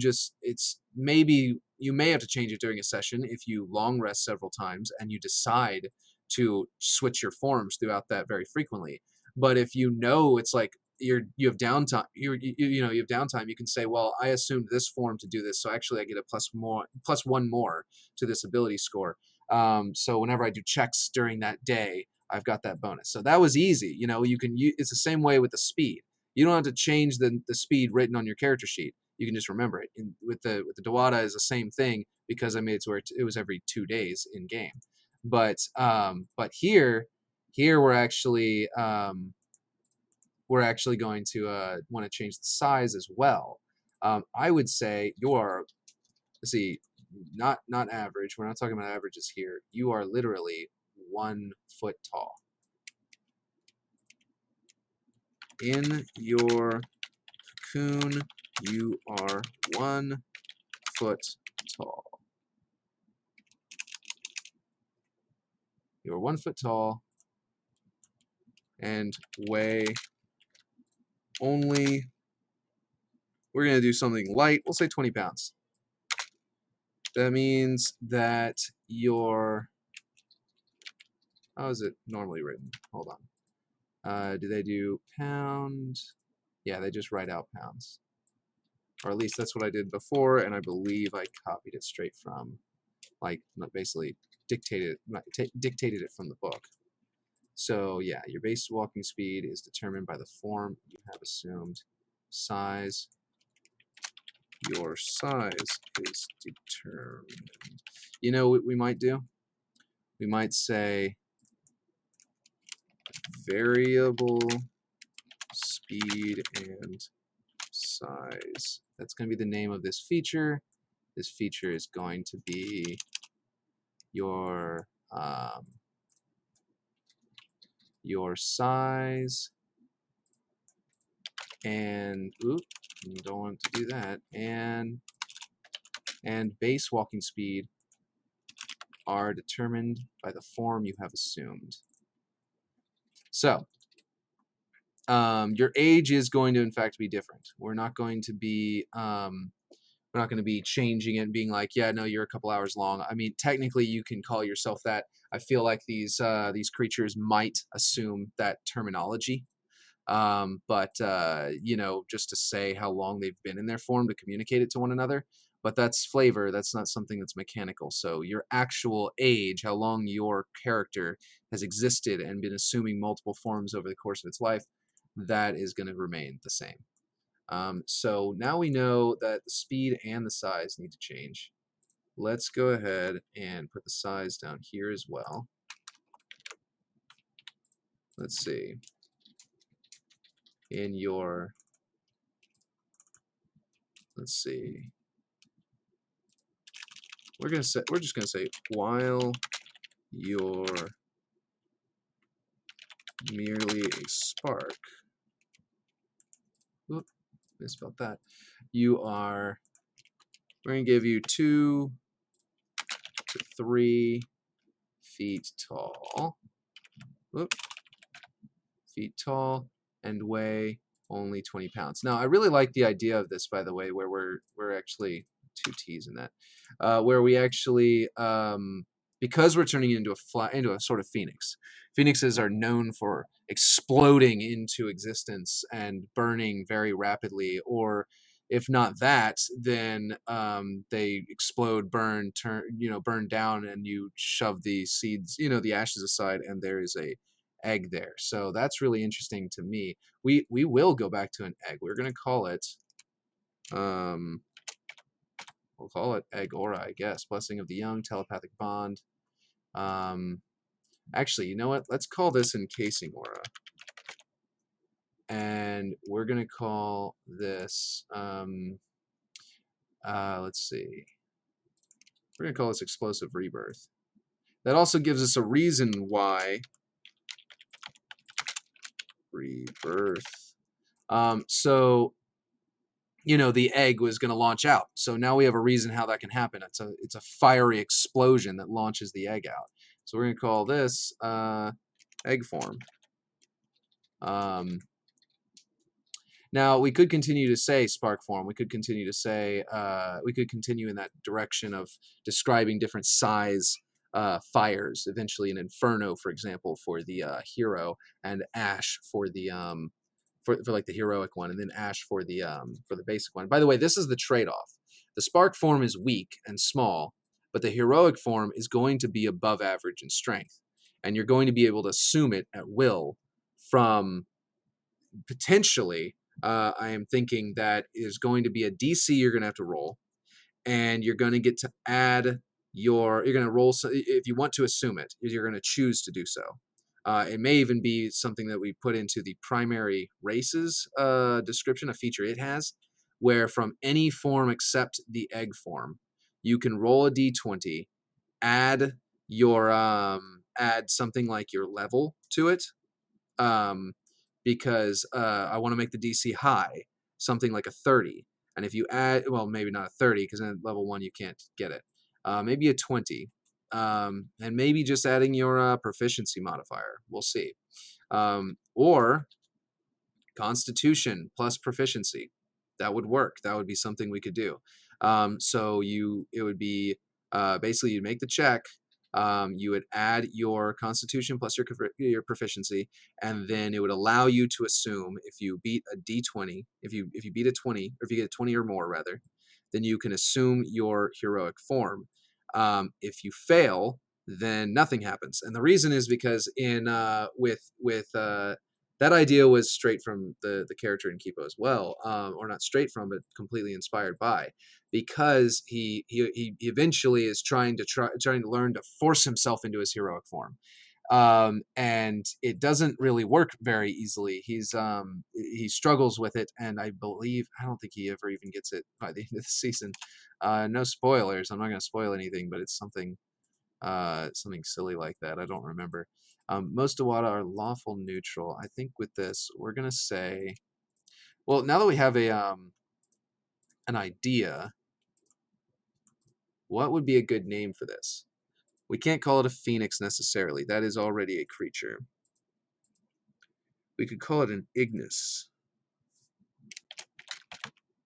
Speaker 1: may have to change it during a session if you long rest several times and you decide to switch your forms throughout that very frequently. But if you know it's like you have downtime, you have downtime, you can say, well, I assumed this form to do this, so actually I get a plus one more to this ability score. So whenever I do checks during that day, I've got that bonus. So that was easy. It's the same way with the speed. You don't have to change the speed written on your character sheet. You can just remember it. With the Dawada is the same thing because I made it to where it was every 2 days in game. But here we're actually going to want to change the size as well. I would say let's see, not average. We're not talking about averages here. You are literally 1 foot tall. In your cocoon, you are 1 foot tall. You're 1 foot tall and weigh only, we're going to do something light. We'll say 20 pounds. That means that how is it normally written? Hold on. Do they do pound? Yeah, they just write out pounds. Or at least that's what I did before, and I believe I copied it straight from, basically dictated it from the book. So yeah, your base walking speed is determined by the form you have assumed. Size. Your size is determined. You know what we might do? We might say variable speed and size. That's going to be the name of this feature. This feature is going to be your size and don't want to do that, and base walking speed are determined by the form you have assumed. So your age is going to in fact be different. We're not going to be changing it and being like, yeah, no, you're a couple hours long. I mean, technically you can call yourself that. I feel like these creatures might assume that terminology. But just to say how long they've been in their form to communicate it to one another. But that's flavor. That's not something that's mechanical. So your actual age, how long your character has existed and been assuming multiple forms over the course of its life, that is going to remain the same. So now we know that the speed and the size need to change. Let's go ahead and put the size down here as well. Let's see. Let's see. We're just gonna say while you're merely a spark. Oop, misspelled that. We're gonna give you 2 to 3 feet tall. Oop, feet tall and weigh only 20 pounds. Now, I really like the idea of this, by the way, where we're actually 2 T's in that, where we actually, because we're turning it into a sort of phoenix. Phoenixes are known for exploding into existence and burning very rapidly, or if not that, then they explode, burn down, and you shove the seeds, the ashes aside, and there is a egg there. So that's really interesting to me. We will go back to an egg. We're gonna call it we'll call it Egg Aura, I guess. Blessing of the Young, telepathic bond. Actually, you know what? Let's call this Encasing Aura. And we're gonna call this let's see. We're gonna call this Explosive Rebirth. That also gives us a reason why rebirth. So you know, the egg was going to launch out. So now we have a reason how that can happen. It's a fiery explosion that launches the egg out. So we're going to call this egg form. Now we could continue to say spark form. We could continue to say we could continue in that direction of describing different size fires. Eventually, an inferno, for example, for the hero, and ash for the for like the heroic one, and then ash for the basic one. By the way, this is the trade-off. The spark form is weak and small, but the heroic form is going to be above average in strength, and you're going to be able to assume it at will from potentially. I am thinking that is going to be a DC you're going to have to roll, and you're going to get to add you're going to roll, if you want to assume it, you're going to choose to do so. It may even be something that we put into the primary races description, a feature it has, where from any form except the egg form, you can roll a d20, add your add something like your level to it, because I want to make the DC high, something like a 30. And if you add, well, maybe not a 30, because in level 1 you can't get it. Maybe a 20. And maybe just adding your proficiency modifier. We'll see. Or Constitution plus proficiency. That would work. That would be something we could do. So it would be basically you'd make the check. You would add your Constitution plus your proficiency, and then it would allow you to assume if you beat a D20, if you beat a 20, or if you get a 20 or more rather, then you can assume your heroic form. If you fail, then nothing happens, and the reason is because in that idea was straight from the character in Kipo as well, or not straight from, but completely inspired by, because he eventually is trying to learn to force himself into his heroic form, and it doesn't really work very easily. He struggles with it, and I don't think he ever even gets it by the end of the season. No spoilers. I'm not going to spoil anything, but it's something silly like that. I don't remember. Most Iwata are lawful neutral. I think with this, we're gonna say, well, now that we have an idea, what would be a good name for this? We can't call it a phoenix necessarily. That is already a creature. We could call it an Ignis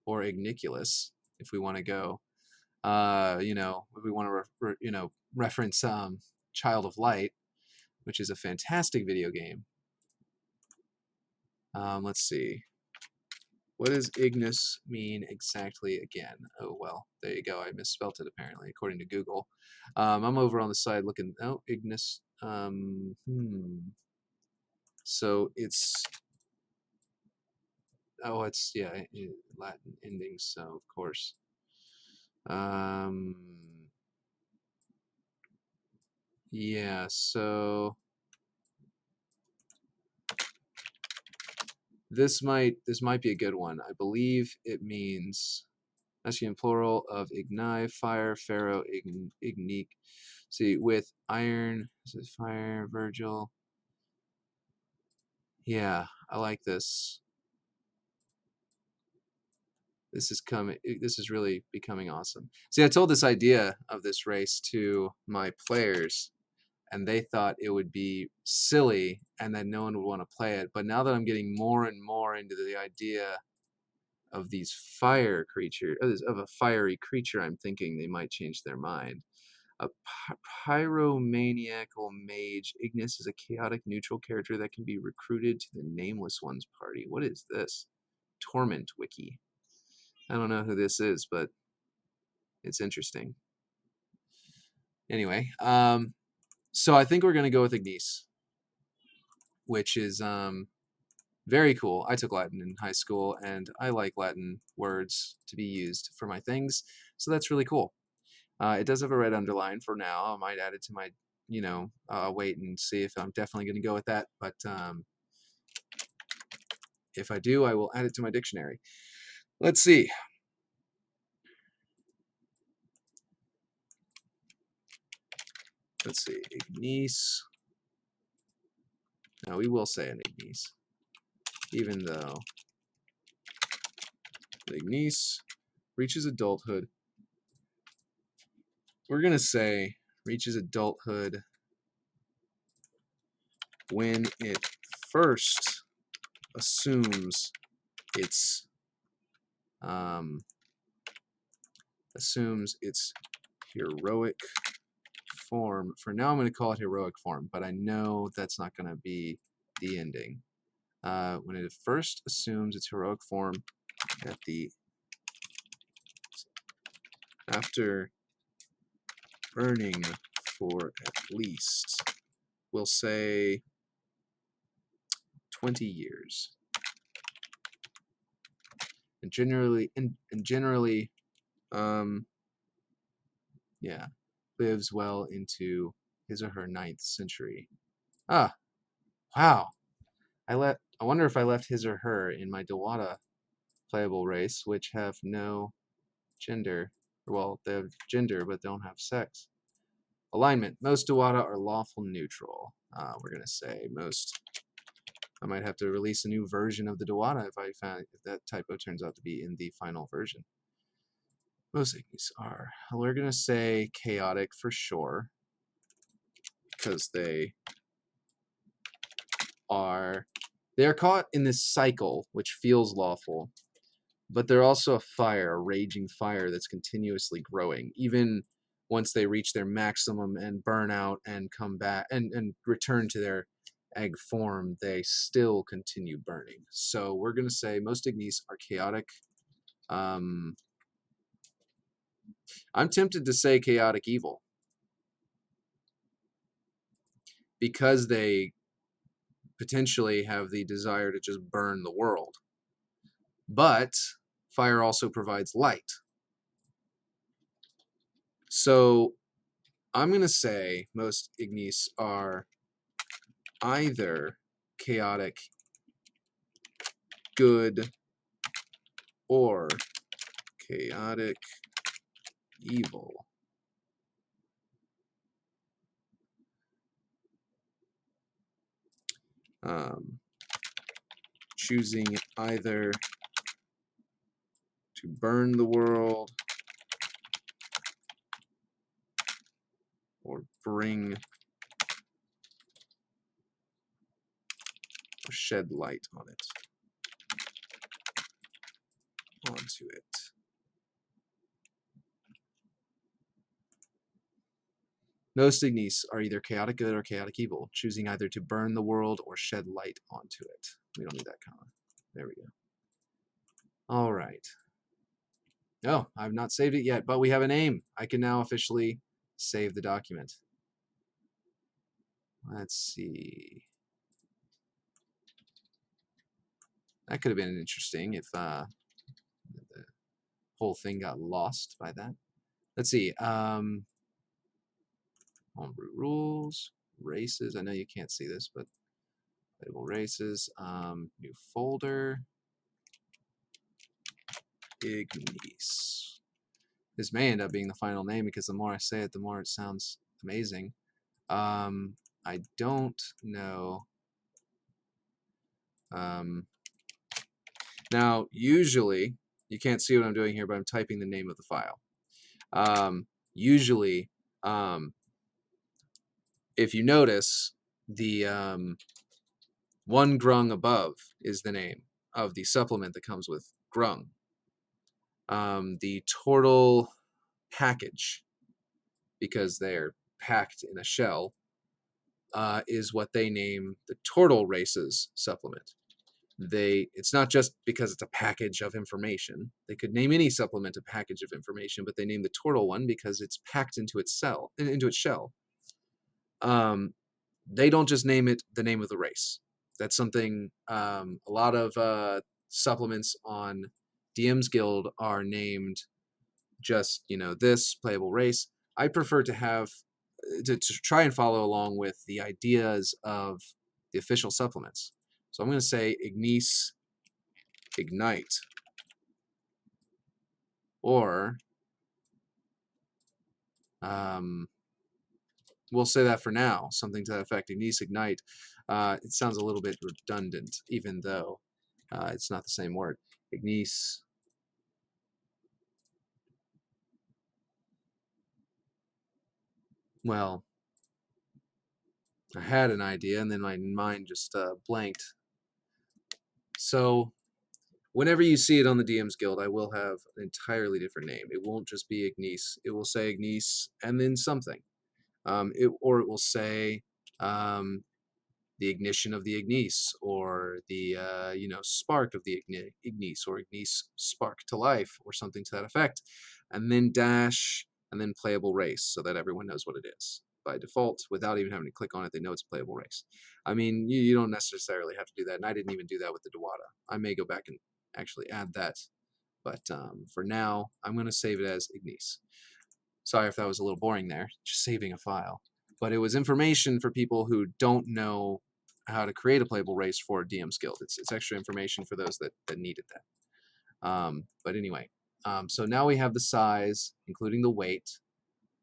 Speaker 1: or Igniculus if we want to go. If we want to reference Child of Light, which is a fantastic video game. Let's see. What does Ignis mean exactly again? Oh, well, there you go. I misspelt it, apparently, according to Google. I'm over on the side looking... Oh, Ignis. So it's... Oh, it's... Yeah, Latin endings, so of course. Yeah, so... This might be a good one. I believe it means... Actually, in plural of Igni, fire, Pharaoh, Ignique. See, with iron, this is fire, Virgil. Yeah, I like this. This is really becoming awesome. See, I told this idea of this race to my players, and they thought it would be silly and that no one would want to play it. But now that I'm getting more and more into the idea of these fire creatures, of a fiery creature, I'm thinking they might change their mind. A pyromaniacal mage. Ignis is a chaotic neutral character that can be recruited to the Nameless One's party. What is this? Torment wiki. I don't know who this is, but it's interesting. Anyway, so I think we're going to go with Ignis, which is very cool. I took Latin in high school, and I like Latin words to be used for my things, so that's really cool. It does have a red underline for now. I might add it to my, wait and see if I'm definitely going to go with that. But if I do, I will add it to my dictionary. Let's see. Let's see. Ignis. No, we will say an Ignis. even though Ignis reaches adulthood. We're going to say reaches adulthood when it first assumes its heroic form. For now, I'm going to call it heroic form, but I know that's not going to be the ending. When it first assumes its heroic form after burning for at least, we'll say 20 years. And generally, yeah, lives well into his or her 9th century. Ah, wow. I wonder if I left his or her in my Dawada playable race, which have no gender. Well, they have gender, but don't have sex. Alignment. Most Dawada are lawful neutral. We're going to say most. I might have to release a new version of the Dawada if that typo turns out to be in the final version. Most Ignis are. We're going to say chaotic for sure, because they are caught in this cycle, which feels lawful, but they're also a fire, a raging fire that's continuously growing. Even once they reach their maximum and burn out and come back and return to their egg form, they still continue burning. So we're going to say most Ignis are chaotic. I'm tempted to say chaotic evil, because they potentially have the desire to just burn the world. But fire also provides light. So I'm going to say most Ignis are either chaotic good or chaotic evil. Choosing either to burn the world or bring or shed light on it. Onto it. Most Ignis are either chaotic good or chaotic evil, choosing either to burn the world or shed light onto it. We don't need that comma. There we go. All right. No, I've not saved it yet, but we have a name. I can now officially save the document. Let's see. That could have been interesting if the whole thing got lost by that. Let's see. Homebrew rules, races. I know you can't see this, but playable races. New folder. Ignis. This may end up being the final name because the more I say it, the more it sounds amazing. I don't know. Now, usually, you can't see what I'm doing here, but I'm typing the name of the file. Usually, if you notice, the one grung above is the name of the supplement that comes with grung. The turtle package, because they're packed in a shell, is what they name the turtle races supplement. It's not just because it's a package of information. They could name any supplement a package of information, but they name the turtle one because it's packed into its shell. They don't just name it the name of the race. That's something a lot of supplements on DM's Guild are named just, this playable race. I prefer to have to try and follow along with the ideas of the official supplements. So I'm going to say Ignis Ignite, or we'll say that for now, something to that effect. Ignis Ignite. It sounds a little bit redundant, even though It's not the same word. Ignis. Well, I had an idea and then my mind just blanked. So whenever you see it on the DM's Guild, I will have an entirely different name. It won't just be Ignis. It will say Ignis and then something. Or it will say um, the ignition of the Ignis, or the spark of the Ignis, or Ignis spark to life, or something to that effect, and then dash, and then playable race, so that everyone knows what it is by default without even having to click on it. They know it's a playable race. I mean, you don't necessarily have to do that, and I didn't even do that with the Dewata. I may go back and actually add that, but for now, I'm going to save it as Ignis. Sorry if that was a little boring there, just saving a file. But it was information for people who don't know how to create a playable race for DM's Guild. It's extra information for those that needed that. But anyway, so now we have the size, including the weight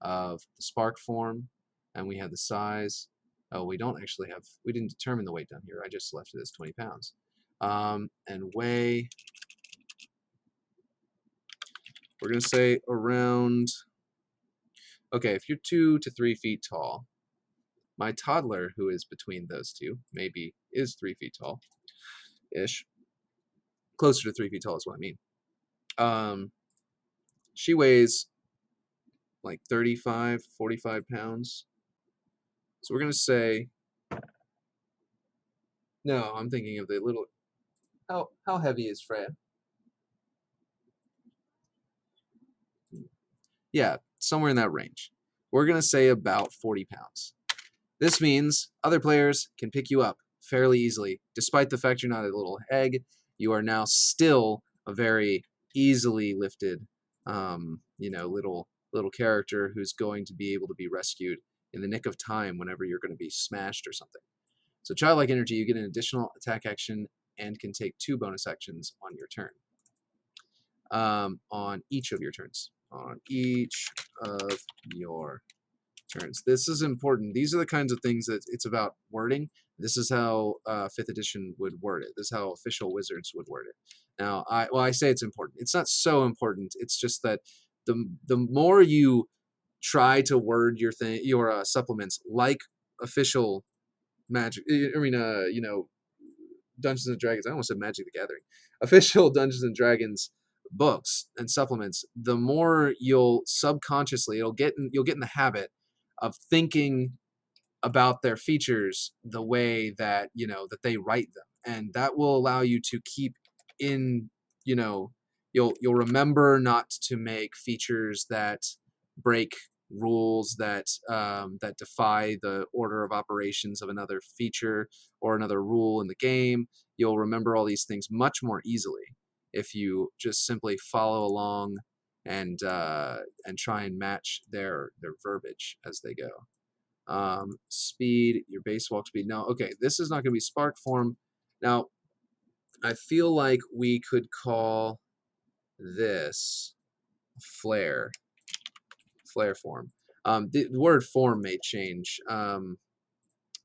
Speaker 1: of the spark form, and we have the size. Oh, we didn't determine the weight down here. I just left it as 20 pounds. And weigh, we're going to say around, okay, if you're 2 to 3 feet tall, my toddler, who is between those two, maybe is 3 feet tall-ish. Closer to 3 feet tall is what I mean. She weighs like 35, 45 pounds. So we're going to say, no, I'm thinking of the little, how heavy is Freya? Yeah, somewhere in that range. We're going to say about 40 pounds. This means other players can pick you up fairly easily. Despite the fact you're not a little egg, you are now still a very easily lifted, little character who's going to be able to be rescued in the nick of time whenever you're going to be smashed or something. So childlike energy, you get an additional attack action and can take 2 bonus actions on your turn. On each of your turns. On each of your turns. This is important. These are the kinds of things that it's about wording. This is how 5th edition would word it. This is how official wizards would word it. Now, I say it's important. It's not so important. It's just that the more you try to word your supplements like official magic. I mean, Dungeons and Dragons. I almost said Magic the Gathering. Official Dungeons and Dragons books and supplements. The more you'll subconsciously, you'll get in the habit of thinking about their features the way that that they write them, and that will allow you to keep in you'll remember not to make features that break rules, that defy the order of operations of another feature or another rule in the game. You'll remember all these things much more easily if you just simply follow along and try and match their verbiage as they go. Speed, your base walk speed. Now, okay, this is not going to be spark form. Now, I feel like we could call this flare form. The word form may change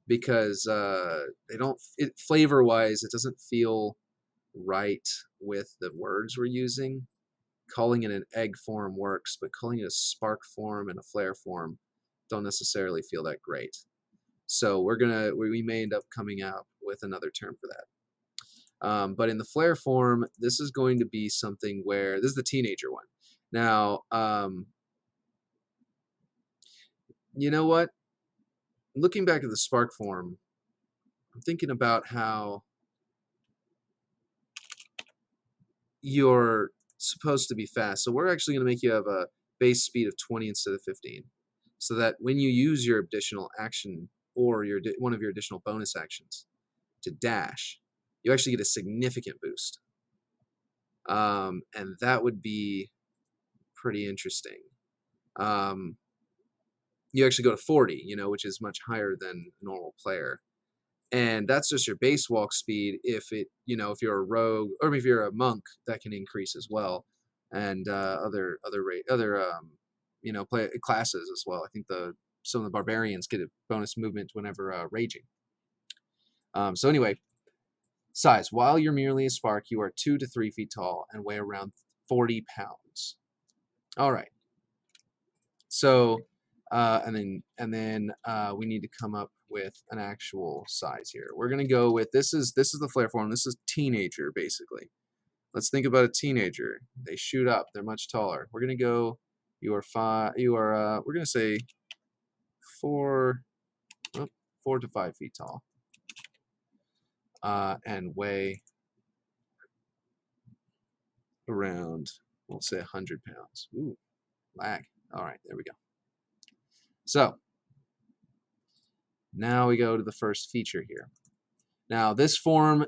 Speaker 1: because they don't. Flavor wise, it doesn't feel right with the words we're using. Calling it an egg form works, but calling it a spark form and a flare form don't necessarily feel that great. So we may end up coming out with another term for that. But in the flare form, this is going to be something where this is the teenager one. Now, you know what? Looking back at the spark form, I'm thinking about how you're supposed to be fast. So we're actually going to make you have a base speed of 20 instead of 15, so that when you use your additional action or one of your additional bonus actions to dash, you actually get a significant boost. And that would be pretty interesting. You actually go to 40, which is much higher than a normal player. And that's just your base walk speed. If you're a rogue or if you're a monk, that can increase as well. And other play classes as well. I think some of the barbarians get a bonus movement whenever raging. So anyway, Size. While you're merely a spark, you are 2 to 3 feet tall and weigh around 40 pounds. All right. So, and then we need to come up with an actual size here. We're gonna go with this is the flare form. This is teenager basically. Let's think about a teenager. They shoot up. They're much taller. We're gonna go. You are 5. You are. We're gonna say 4. Oh, 4 to 5 feet tall. And weigh around, we'll say 100 pounds. Ooh, lag. All right, there we go. So now we go to the first feature here. Now this form,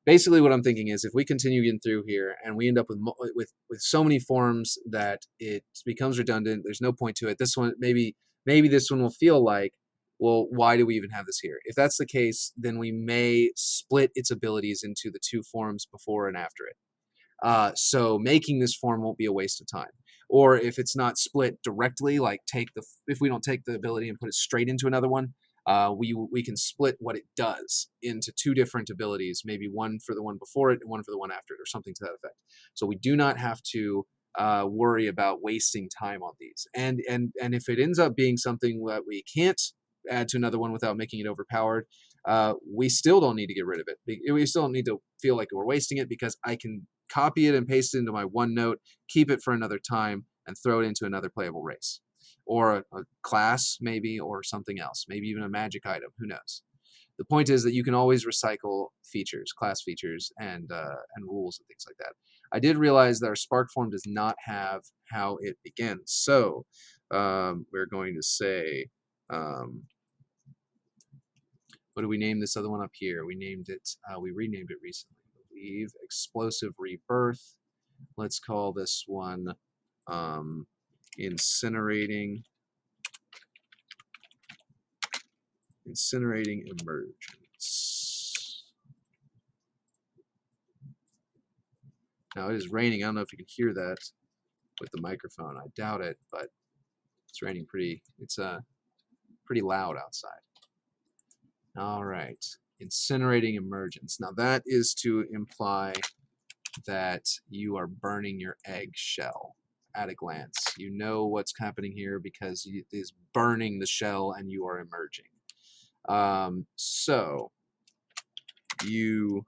Speaker 1: basically what I'm thinking is if we continue getting through here and we end up with so many forms that it becomes redundant, there's no point to it. This one, maybe this one will feel like, well, why do we even have this here? If that's the case, then we may split its abilities into the 2 forms before and after it. So making this form won't be a waste of time. Or if it's not split directly, like if we don't take the ability and put it straight into another one, we can split what it does into 2 different abilities, maybe one for the one before it and one for the one after it, or something to that effect. So we do not have to worry about wasting time on these. And if it ends up being something that we can't add to another one without making it overpowered, we still don't need to get rid of it. We still don't need to feel like we're wasting it, because I can copy it and paste it into my OneNote, keep it for another time, and throw it into another playable race. Or a class, maybe, or something else. Maybe even a magic item, who knows. The point is that you can always recycle features, class features, and rules and things like that. I did realize that our Spark form does not have how it begins. So we're going to say, what do we name this other one up here? We named it, we renamed it recently, I believe, Explosive Rebirth. Let's call this one Incinerating Emergence. Now it is raining. I don't know if you can hear that with the microphone. I doubt it, but it's raining pretty. It's pretty loud outside. All right, Incinerating Emergence. Now that is to imply that you are burning your egg shell at a glance. You know what's happening here because it is burning the shell and you are emerging. So you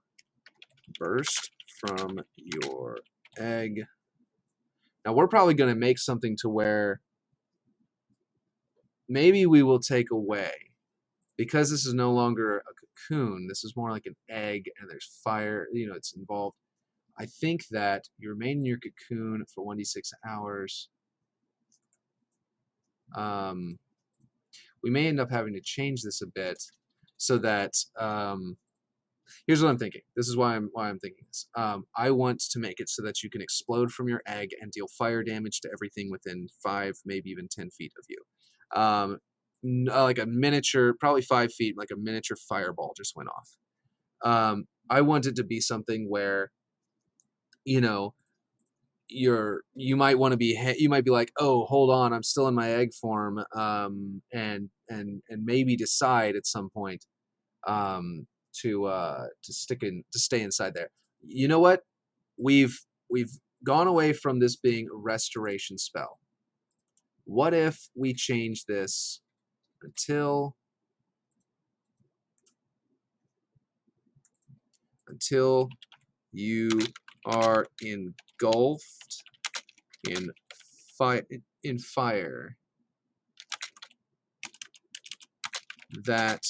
Speaker 1: burst from your egg. Now we're probably going to make something to where maybe we will take away, because this is no longer a cocoon, this is more like an egg and there's fire, it's involved. I think that you remain in your cocoon for 1d6 hours. We may end up having to change this a bit so that here's what I'm thinking. This is why I'm thinking this. I want to make it so that you can explode from your egg and deal fire damage to everything within 5, maybe even 10 feet of you. Like a miniature, probably 5 feet, like a miniature fireball just went off. I want it to be something where, you might want to you might be like, oh, hold on, I'm still in my egg form, and maybe decide at some point to stay inside there. You know what? We've gone away from this being a restoration spell. What if we change this until you are engulfed in fire that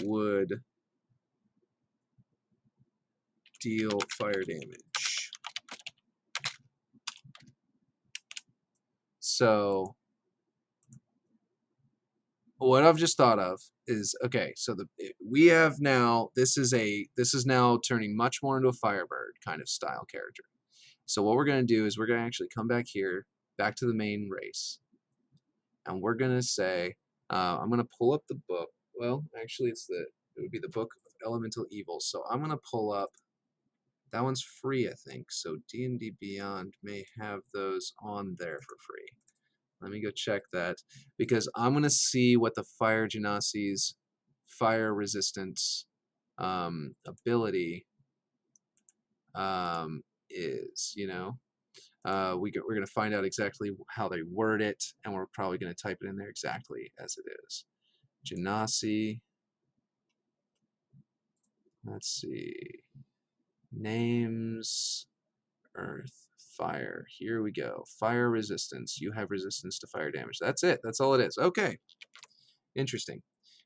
Speaker 1: would deal fire damage. So what I've just thought of is, okay, so we have now, this is now turning much more into a Firebird kind of style character. So what we're going to do is we're going to actually come back here, back to the main race, and we're going to say, I'm going to pull up the book. Well, actually, it would be the Book of Elemental Evils. So I'm going to pull up, that one's free, I think. So DnDBeyond may have those on there for free. Let me go check that, because I'm going to see what the Fire Genasi's fire resistance ability is, we're going to find out exactly how they word it, and we're probably going to type it in there exactly as it is. Genasi. Let's see. Names, earth, fire. Here we go. Fire resistance. You have resistance to fire damage. That's it. That's all it is. Okay. Interesting.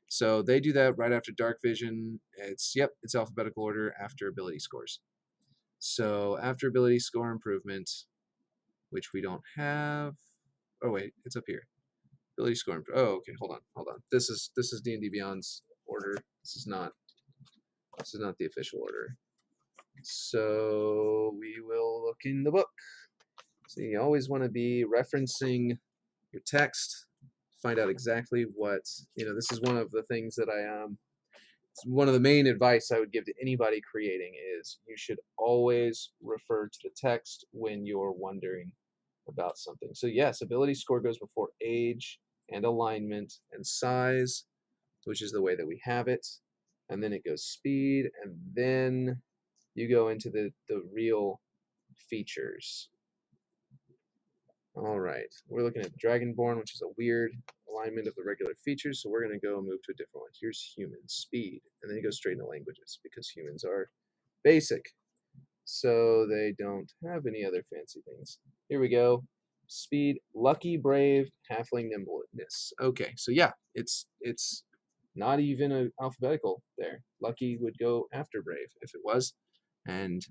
Speaker 1: So they do that right after dark vision. It's alphabetical order after ability scores. So after ability score improvement, which we don't have. Oh wait, it's up here. Ability score. Oh, okay. Hold on. This is DnDBeyond's order. This is not the official order. So we will look in the book. So you always want to be referencing your text, find out exactly what, this is one of the things that it's one of the main advice I would give to anybody creating is you should always refer to the text when you're wondering about something. So yes, ability score goes before age and alignment and size, which is the way that we have it. And then it goes speed, and then you go into the real features. All right, we're looking at Dragonborn, which is a weird alignment of the regular features, so we're going to go move to a different one. Here's human, speed, and then you go straight into languages, because humans are basic, so they don't have any other fancy things. Here we go. Speed, lucky, brave, halfling, nimbleness. Okay, so yeah, it's not even an alphabetical there. Lucky would go after brave if it was, and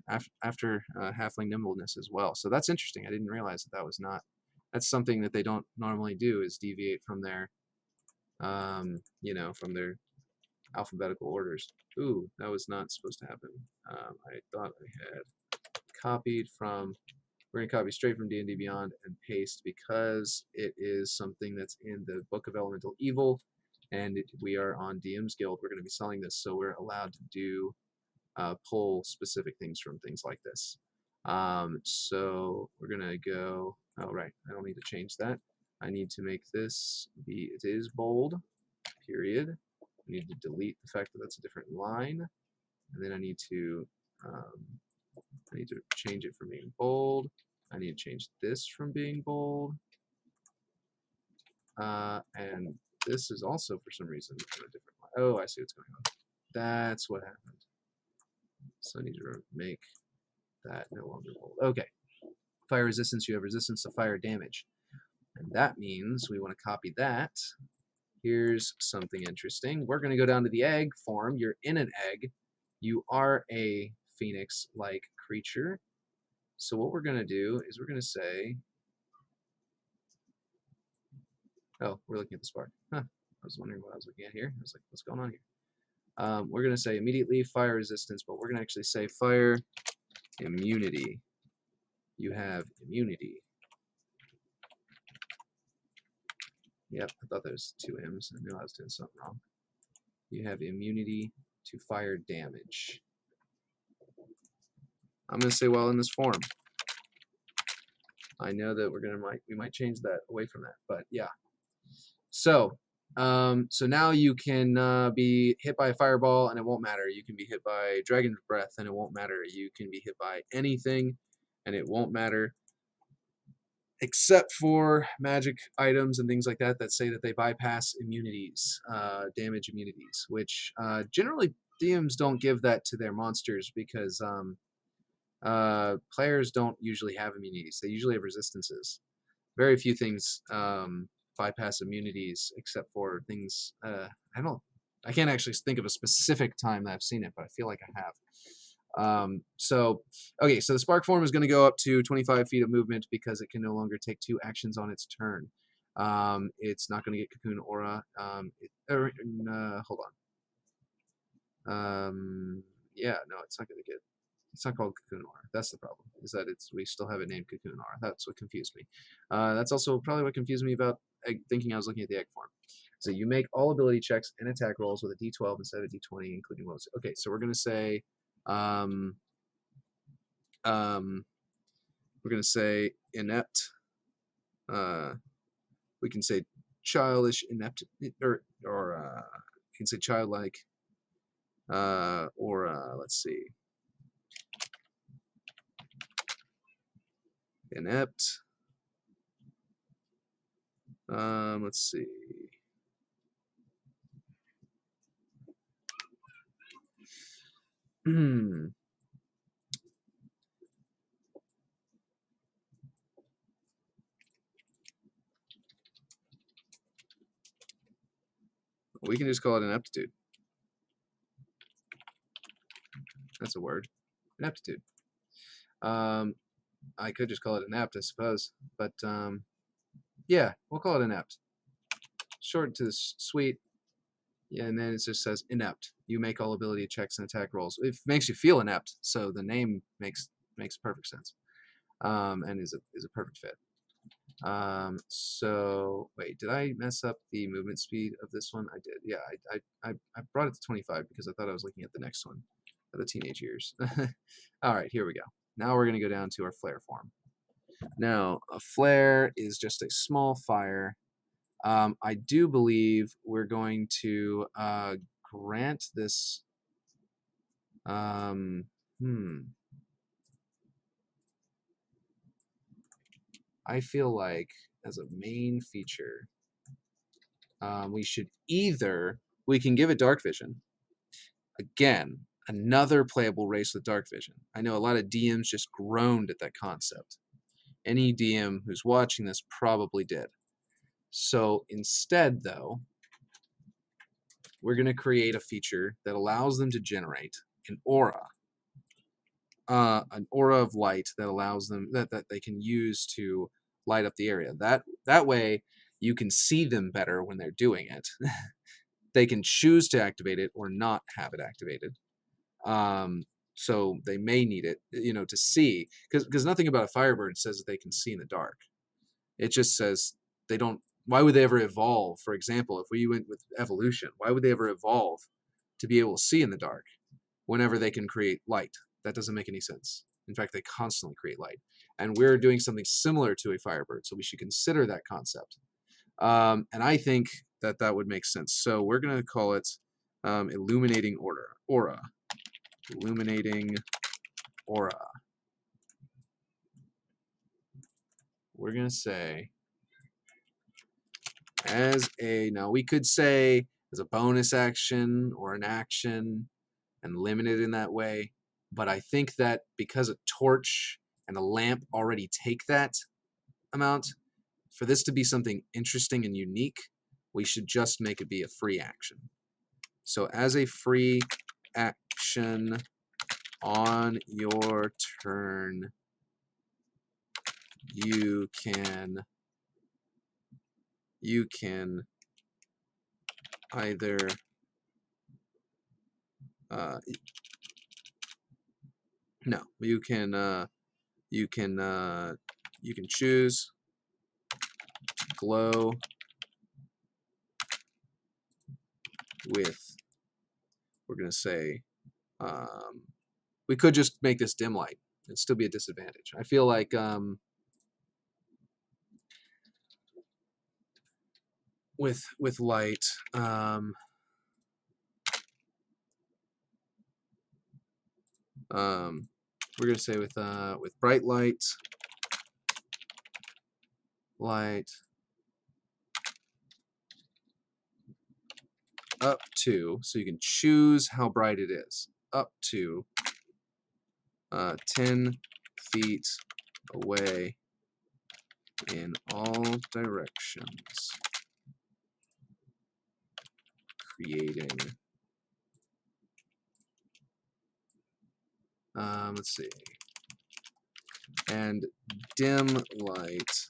Speaker 1: after halfling nimbleness as well. So that's interesting. I didn't realize that was not. That's something that they don't normally do, is deviate from their, from their alphabetical orders. Ooh, that was not supposed to happen. I thought I had copied from. We're going to copy straight from DnDBeyond and paste because it is something that's in the Book of Elemental Evil, and we are on DM's Guild. We're going to be selling this, so we're allowed to do pull specific things from things like this. So we're going to go. Oh, right. I don't need to change that. I need to make this be. It is bold. Period. I need to delete the fact that that's a different line, and then I need to change it from being bold. I need to change this from being bold. And this is also, for some reason, a different line. Oh, I see what's going on. That's what happened. So I need to make that no longer bold. Okay. Fire resistance, you have resistance to fire damage. And that means we want to copy that. Here's something interesting. We're going to go down to the egg form. You're in an egg. You are a phoenix-like creature. So what we're going to do is we're going to say, oh, we're looking at the spark. Huh. I was wondering what I was looking at here. I was like, what's going on here? We're going to say immediately fire resistance, but we're going to actually say fire immunity. You have immunity. Yep, I thought there was two M's. I knew I was doing something wrong. You have immunity to fire damage. I'm going to say while in this form. I know that we might change that away from that, but yeah. So, so now you can be hit by a fireball and it won't matter. You can be hit by dragon breath and it won't matter. You can be hit by anything and it won't matter, except for magic items and things like that that say that they bypass immunities, damage immunities, which generally DMs don't give that to their monsters because players don't usually have immunities. They usually have resistances. Very few things bypass immunities except for things. I can't actually think of a specific time that I've seen it, but I feel like I have. So the spark form is going to go up to 25 feet of movement because it can no longer take 2 actions on its turn. It's not going to get cocoon aura. Hold on. Yeah, no, it's not going to get. It's not called cocoon aura. That's the problem. Is that we still have it named cocoon aura. That's what confused me. That's also probably what confused me about thinking I was looking at the egg form. So you make all ability checks and attack rolls with a D12 instead of a D20, including rolls. Okay, so we're going to say. We're going to say inept. We can say childish, inept, or you can say childlike, Aura, let's see. Inept. Let's see. We can just call it ineptitude. That's a word. Ineptitude. I could just call it inept, I suppose. But yeah, we'll call it inept. Short to the sweet. Yeah, and then it just says inept. You make all ability checks and attack rolls. It makes you feel inept, so the name makes perfect sense. And is a perfect fit. So wait, did I mess up the movement speed of this one? I did. Yeah, I brought it to 25 because I thought I was looking at the next one, the teenage years. All right, here we go. Now we're gonna go down to our flare form. Now a flare is just a small fire. I do believe we're going to grant this. Um, I feel like as a main feature, we can give it dark vision. Again, another playable race with dark vision. I know a lot of DMs just groaned at that concept. Any DM who's watching this probably did. So instead, though, we're going to create a feature that allows them to generate an aura of light that allows them that they can use to light up the area. That way you can see them better when they're doing it. They can choose to activate it or not have it activated. So they may need it, to see, because nothing about a Firebird says that they can see in the dark. It just says they don't. Why would they ever evolve? For example, if we went with evolution, why would they ever evolve to be able to see in the dark whenever they can create light? That doesn't make any sense. In fact, they constantly create light. And we're doing something similar to a Firebird, so we should consider that concept. And I think that would make sense. So we're going to call it Illuminating Aura. Illuminating Aura. We're going to say now we could say as a bonus action or an action and limit it in that way. But I think that because a torch and a lamp already take that amount, for this to be something interesting and unique, we should just make it be a free action. So as a free action on your turn, you can either no, you can choose glow with, we're going to say, we could just make this dim light. It'd still be a disadvantage. I feel like with light, we're going to say with bright light up to, so you can choose how bright it is, up to 10 feet away in all directions, creating, let's see, and dim light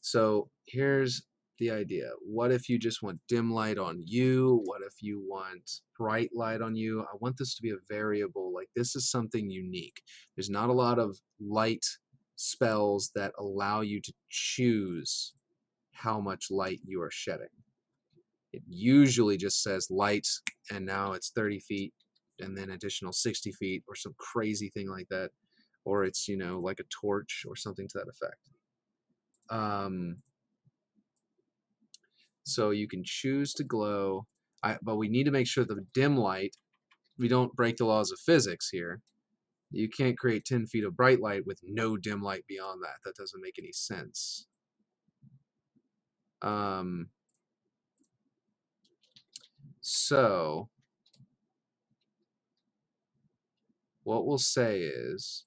Speaker 1: So here's the idea. What if you just want dim light on you? What if you want bright light on you? I want this to be a variable. Like, this is something unique. There's not a lot of light spells that allow you to choose how much light you are shedding. It usually just says light, and now it's 30 feet, and then additional 60 feet, or some crazy thing like that. Or it's, like a torch or something to that effect. So you can choose to glow, but we need to make sure the dim light, we don't break the laws of physics here. You can't create 10 feet of bright light with no dim light beyond that. That doesn't make any sense. So what we'll say is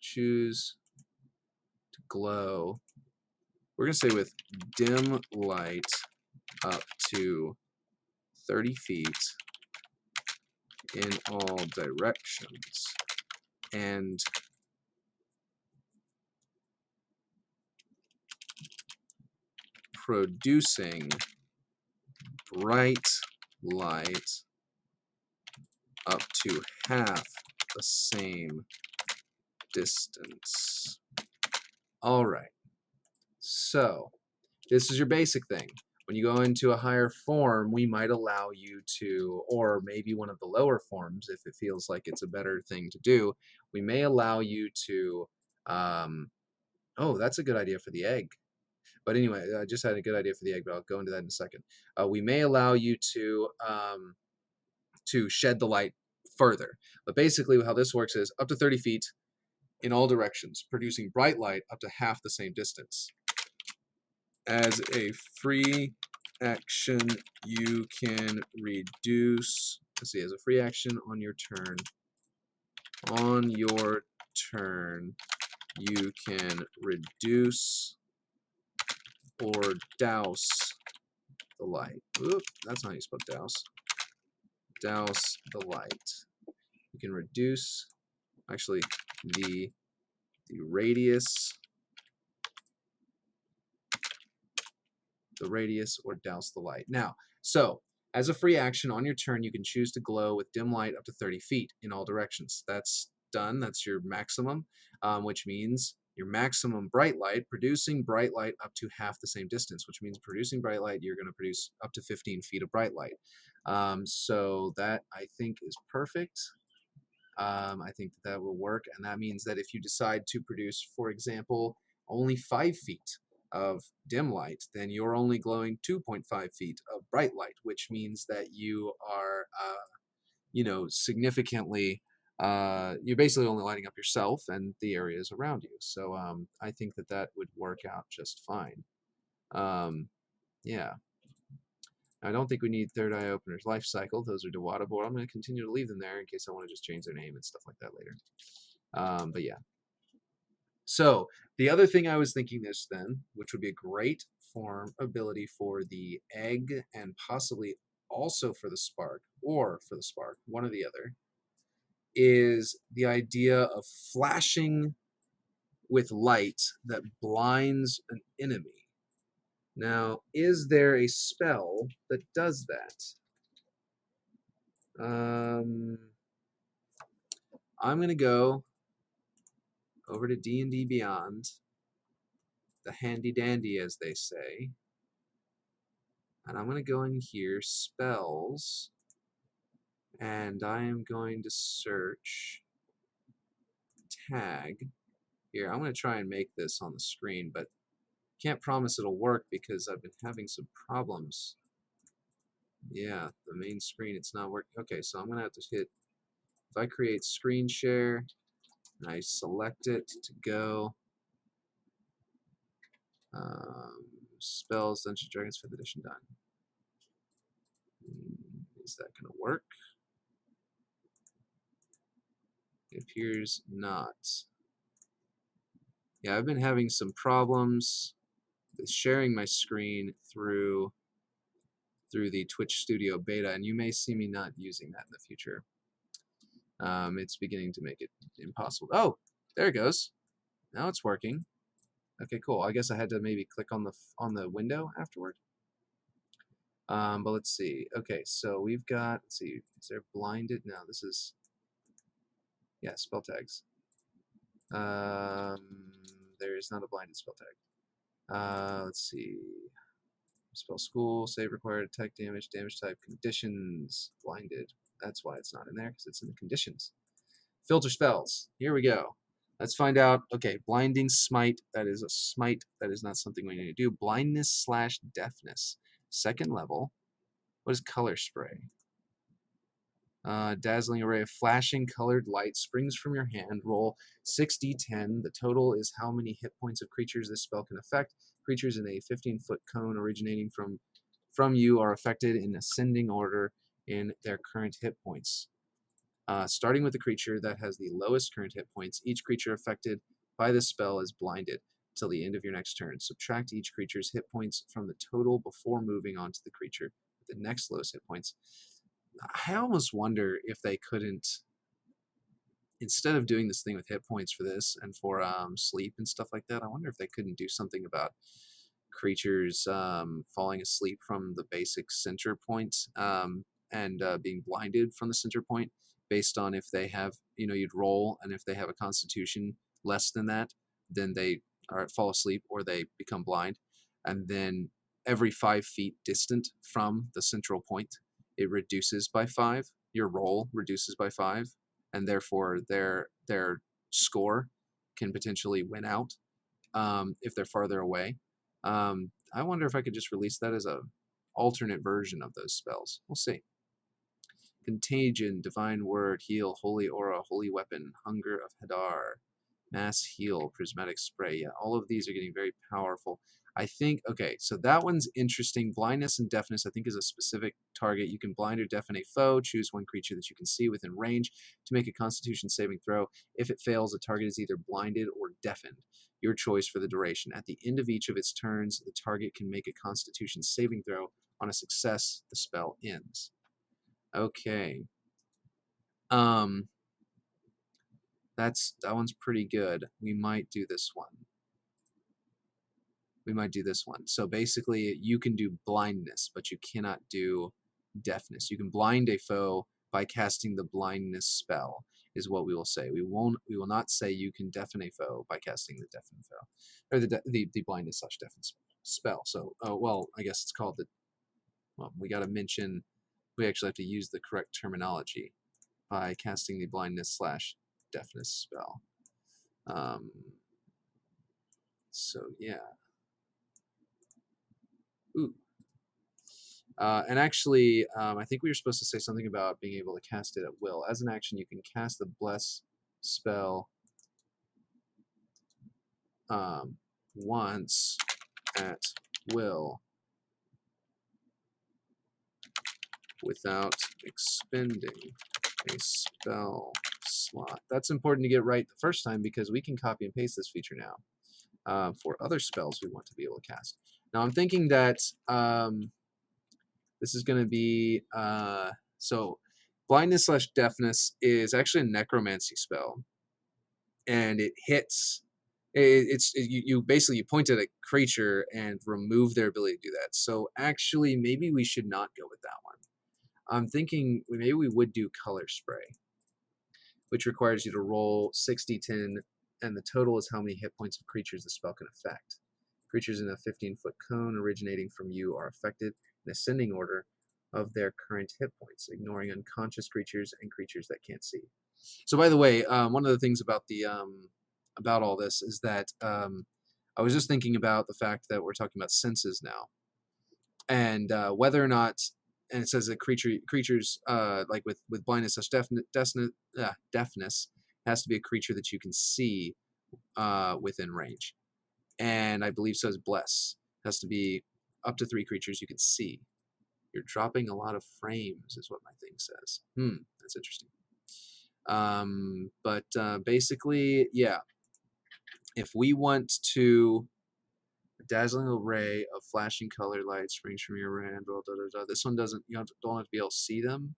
Speaker 1: choose to glow. We're going to say with dim light up to 30 feet in all directions and producing bright light up to half the same distance. All right. So this is your basic thing. When you go into a higher form, we might allow you to, or maybe one of the lower forms, if it feels like it's a better thing to do, we may allow you to, oh, that's a good idea for the egg. But anyway, I just had a good idea for the egg, but I'll go into that in a second. We may allow you to shed the light further. But basically how this works is up to 30 feet in all directions, producing bright light up to half the same distance. As a free action, you can reduce, let's see, as a free action on your turn, you can reduce or douse the light. Oop, that's not how you spell douse. Douse the light. You can reduce, actually, the radius or douse the light. Now, so as a free action on your turn, you can choose to glow with dim light up to 30 feet in all directions. That's done. That's your maximum, which means your maximum bright light, producing bright light up to half the same distance, which means producing bright light, you're going to produce up to 15 feet of bright light. So that, I think, is perfect. I think that will work, and that means that if you decide to produce, for example, only 5 feet of dim light, then you're only glowing 2.5 feet of bright light, which means that you are, significantly, you're basically only lighting up yourself and the areas around you. So I think that that would work out just fine. Yeah. I don't think we need Third Eye Opener's life cycle. Those are Dewata, but I'm going to continue to leave them there in case I want to just change their name and stuff like that later. But yeah. So the other thing I was thinking this then, which would be a great form ability for the egg and possibly also for the spark, one or the other, is the idea of flashing with light that blinds an enemy. Now, is there a spell that does that? I'm going to go over to DnDBeyond, the handy dandy as they say, and I'm going to go in here, spells, and I am going to search tag. Here, I'm going to try and make this on the screen, but can't promise it'll work because I've been having some problems. Yeah, the main screen, it's not working. Okay, so I'm going to have to hit, if I create screen share, and I select it to go, spells, Dungeons & Dragons 5th edition done. Is that going to work? It appears not. Yeah, I've been having some problems with sharing my screen through the Twitch Studio beta, and you may see me not using that in the future. It's beginning to make it impossible. Oh, there it goes. Now it's working. Okay, cool. I guess I had to maybe click on the window afterward. But let's see. Okay, so we've got, let's see, is there blinded? No, this is, yeah, spell tags. There is not a blinded spell tag. Let's see. Spell school, save required, attack damage, damage type, conditions, blinded. That's why it's not in there, because it's in the conditions. Filter spells. Here we go. Let's find out. Okay, blinding smite. That is a smite. That is not something we need to do. Blindness / deafness. Second level. What is color spray? Dazzling array of flashing colored light springs from your hand. Roll 6d10. The total is how many hit points of creatures this spell can affect. Creatures in a 15-foot cone originating from you are affected in ascending order in their current hit points. Starting with the creature that has the lowest current hit points, each creature affected by this spell is blinded till the end of your next turn. Subtract each creature's hit points from the total before moving on to the creature with the next lowest hit points. I almost wonder if they couldn't, instead of doing this thing with hit points for this and for sleep and stuff like that, I wonder if they couldn't do something about creatures falling asleep from the basic center point and being blinded from the center point based on if they have, you'd roll, and if they have a constitution less than that, then they fall asleep or they become blind. And then every 5 feet distant from the central point, it reduces by 5. Your roll reduces by 5, and therefore their score can potentially win out if they're farther away. I wonder if I could just release that as a alternate version of those spells. We'll see. Contagion, Divine Word, Heal, Holy Aura, Holy Weapon, Hunger of Hadar, Mass Heal, Prismatic Spray. Yeah, all of these are getting very powerful. I think, okay, so that one's interesting. Blindness and Deafness, I think, is a specific target. You can blind or deafen a foe. Choose one creature that you can see within range to make a Constitution saving throw. If it fails, the target is either blinded or deafened. Your choice for the duration. At the end of each of its turns, the target can make a Constitution saving throw. On a success, the spell ends. Okay. That one's pretty good. We might do this one. So basically, you can do blindness, but you cannot do deafness. You can blind a foe by casting the blindness spell, is what we will say. We will not say you can deafen a foe by casting the deafen foe, or the blindness / deafen spell. So, well, I guess it's called we got to mention. We actually have to use the correct terminology by casting the blindness / deafness spell. So yeah. Ooh. And actually, I think we were supposed to say something about being able to cast it at will. As an action, you can cast the bless spell once at will without expending a spell slot. That's important to get right the first time because we can copy and paste this feature now for other spells we want to be able to cast. Now I'm thinking that this is going to be so blindness / deafness is actually a necromancy spell, and it hits. You basically you point at a creature and remove their ability to do that. So actually, maybe we should not go with that one. I'm thinking maybe we would do color spray, which requires you to roll 6d10, and the total is how many hit points of creatures the spell can affect. Creatures in a 15-foot cone originating from you are affected in ascending order of their current hit points, ignoring unconscious creatures and creatures that can't see. So, by the way, one of the things about about all this is that I was just thinking about the fact that we're talking about senses now, and whether or not, and it says that creatures like with blindness / deafness has to be a creature that you can see within range, and I believe says bless has to be up to 3 creatures you can see. You're dropping a lot of frames, is what my thing says. That's interesting. But basically, yeah. If we want to, a dazzling array of flashing color lights springs from your hand. This one doesn't. You don't have to be able to see them,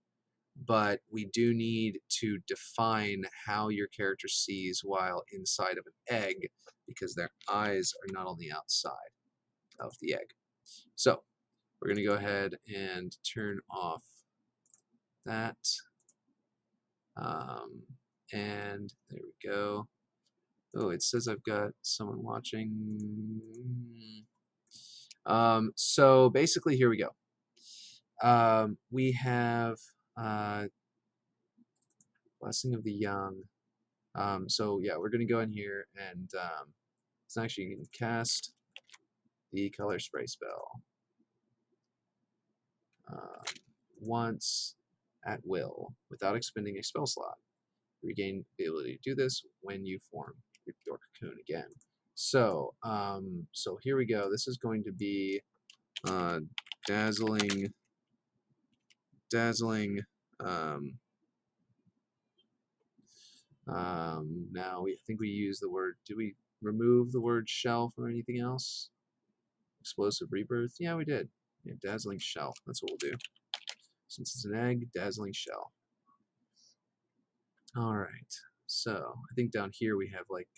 Speaker 1: but we do need to define how your character sees while inside of an egg, because their eyes are not on the outside of the egg. So we're going to go ahead and turn off that. And there we go. Oh, it says I've got someone watching. So basically, here we go. We have Blessing of the Young. So yeah, we're going to go in here and it's actually you can cast the color spray spell. once at will without expending a spell slot. Regain the ability to do this when you form your cocoon again. So, so here we go. This is going to be dazzling. Um, now I think we use the word. Did we remove the word shell from anything else? Explosive rebirth. Yeah, we did. Yeah, dazzling shell. That's what we'll do. Since it's an egg, dazzling shell. All right. So I think down here we have like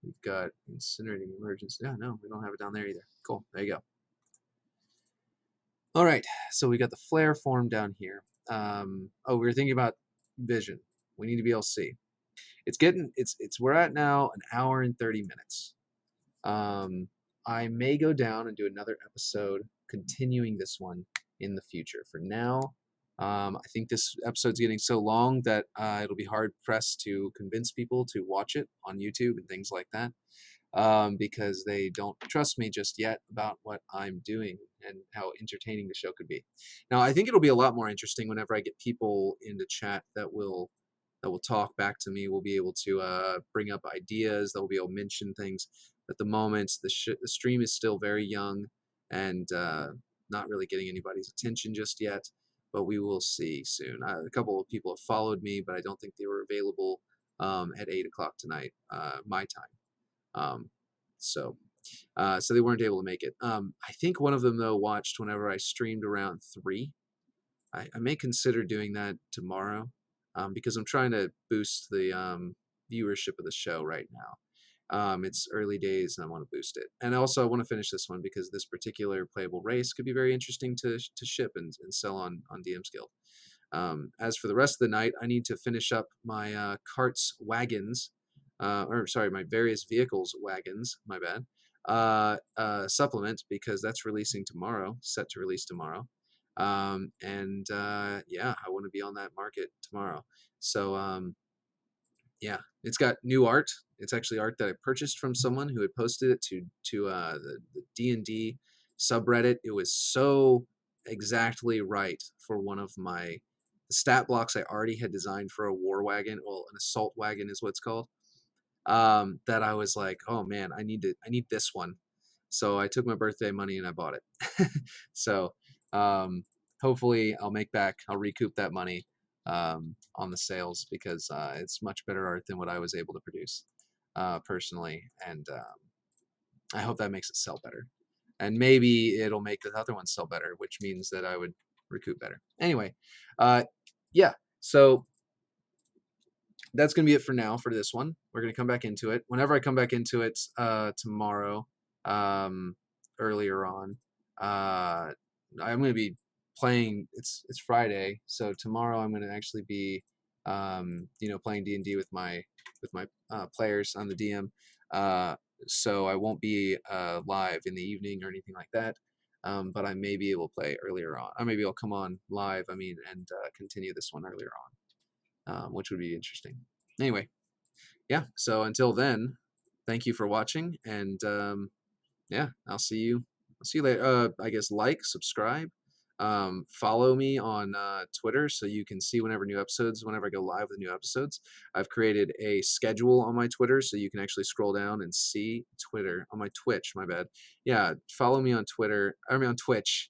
Speaker 1: we've got incinerating emergence. Yeah, no, we don't have it down there either. Cool. There you go. All right. So we got the flare form down here. Oh, we were thinking about vision. We need to be able to see. We're at now an hour and 30 minutes. I may go down and do another episode continuing this one in the future. For now, I think this episode's getting so long that it'll be hard pressed to convince people to watch it on YouTube and things like that, because they don't trust me just yet about what I'm doing and how entertaining the show could be. Now, I think it'll be a lot more interesting whenever I get people into chat that will talk back to me. We'll be able to bring up ideas. They'll be able to mention things. At the moment, the stream is still very young and not really getting anybody's attention just yet. But we will see soon. A couple of people have followed me, but I don't think they were available at 8 o'clock tonight, my time. So they weren't able to make it. I think one of them though watched whenever I streamed around 3. I may consider doing that tomorrow, because I'm trying to boost the viewership of the show right now. It's early days and I want to boost it. And also I want to finish this one because this particular playable race could be very interesting to ship and sell on DM's Guild. As for the rest of the night, I need to finish up my carts wagons, my various vehicles wagons, my bad, supplement, because that's releasing tomorrow, set to release tomorrow. Yeah, I want to be on that market tomorrow. So yeah, it's got new art. It's actually art that I purchased from someone who had posted it to the D&D subreddit. It was so exactly right for one of my stat blocks I already had designed for a war wagon. Well, an assault wagon is what it's called. That I was like, oh man, I need this one. So I took my birthday money and I bought it. So hopefully I'll recoup that money on the sales, because it's much better art than what I was able to produce personally, and I hope that makes it sell better, and maybe it'll make the other one sell better, which means that I would recoup better. Anyway, yeah, so that's going to be it for now for this one. We're going to come back into it. Whenever I come back into it tomorrow, earlier on, I'm going to be playing. It's Friday, so tomorrow I'm going to actually be, playing D&D with my players on the DM. So I won't be live in the evening or anything like that. But I may be able to play earlier on. Or maybe I'll come on live. And continue this one earlier on, which would be interesting. Anyway, yeah. So until then, thank you for watching, and yeah, I'll see you later. I guess subscribe, follow me on Twitter so you can see whenever I go live with new episodes. I've created a schedule on my Twitter so you can actually scroll down and see Twitter on my Twitch. My bad. Yeah, follow me on Twitter. On Twitch,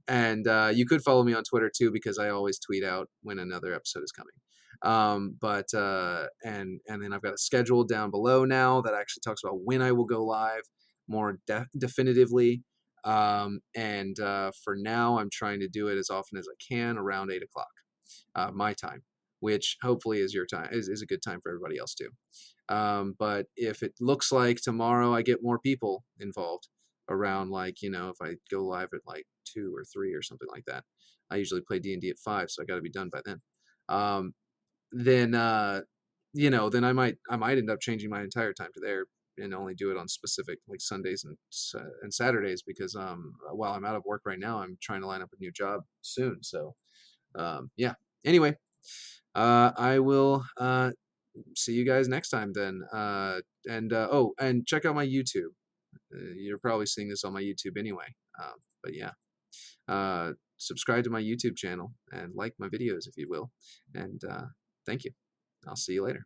Speaker 1: and you could follow me on Twitter too, because I always tweet out when another episode is coming. And then I've got a schedule down below now that actually talks about when I will go live more definitively. For now, I'm trying to do it as often as I can around 8 o'clock my time, which hopefully is your time, is a good time for everybody else too. But if it looks like tomorrow I get more people involved around, if I go live at 2 or 3 or something like that, I usually play D&D at 5, so I got to be done by then. Then then I might end up changing my entire time to there and only do it on specific Sundays and Saturdays, because while I'm out of work right now, I'm trying to line up a new job soon. So yeah. Anyway, I will see you guys next time then. And check out my YouTube. You're probably seeing this on my YouTube anyway. But yeah, subscribe to my YouTube channel and like my videos if you will. And thank you. I'll see you later.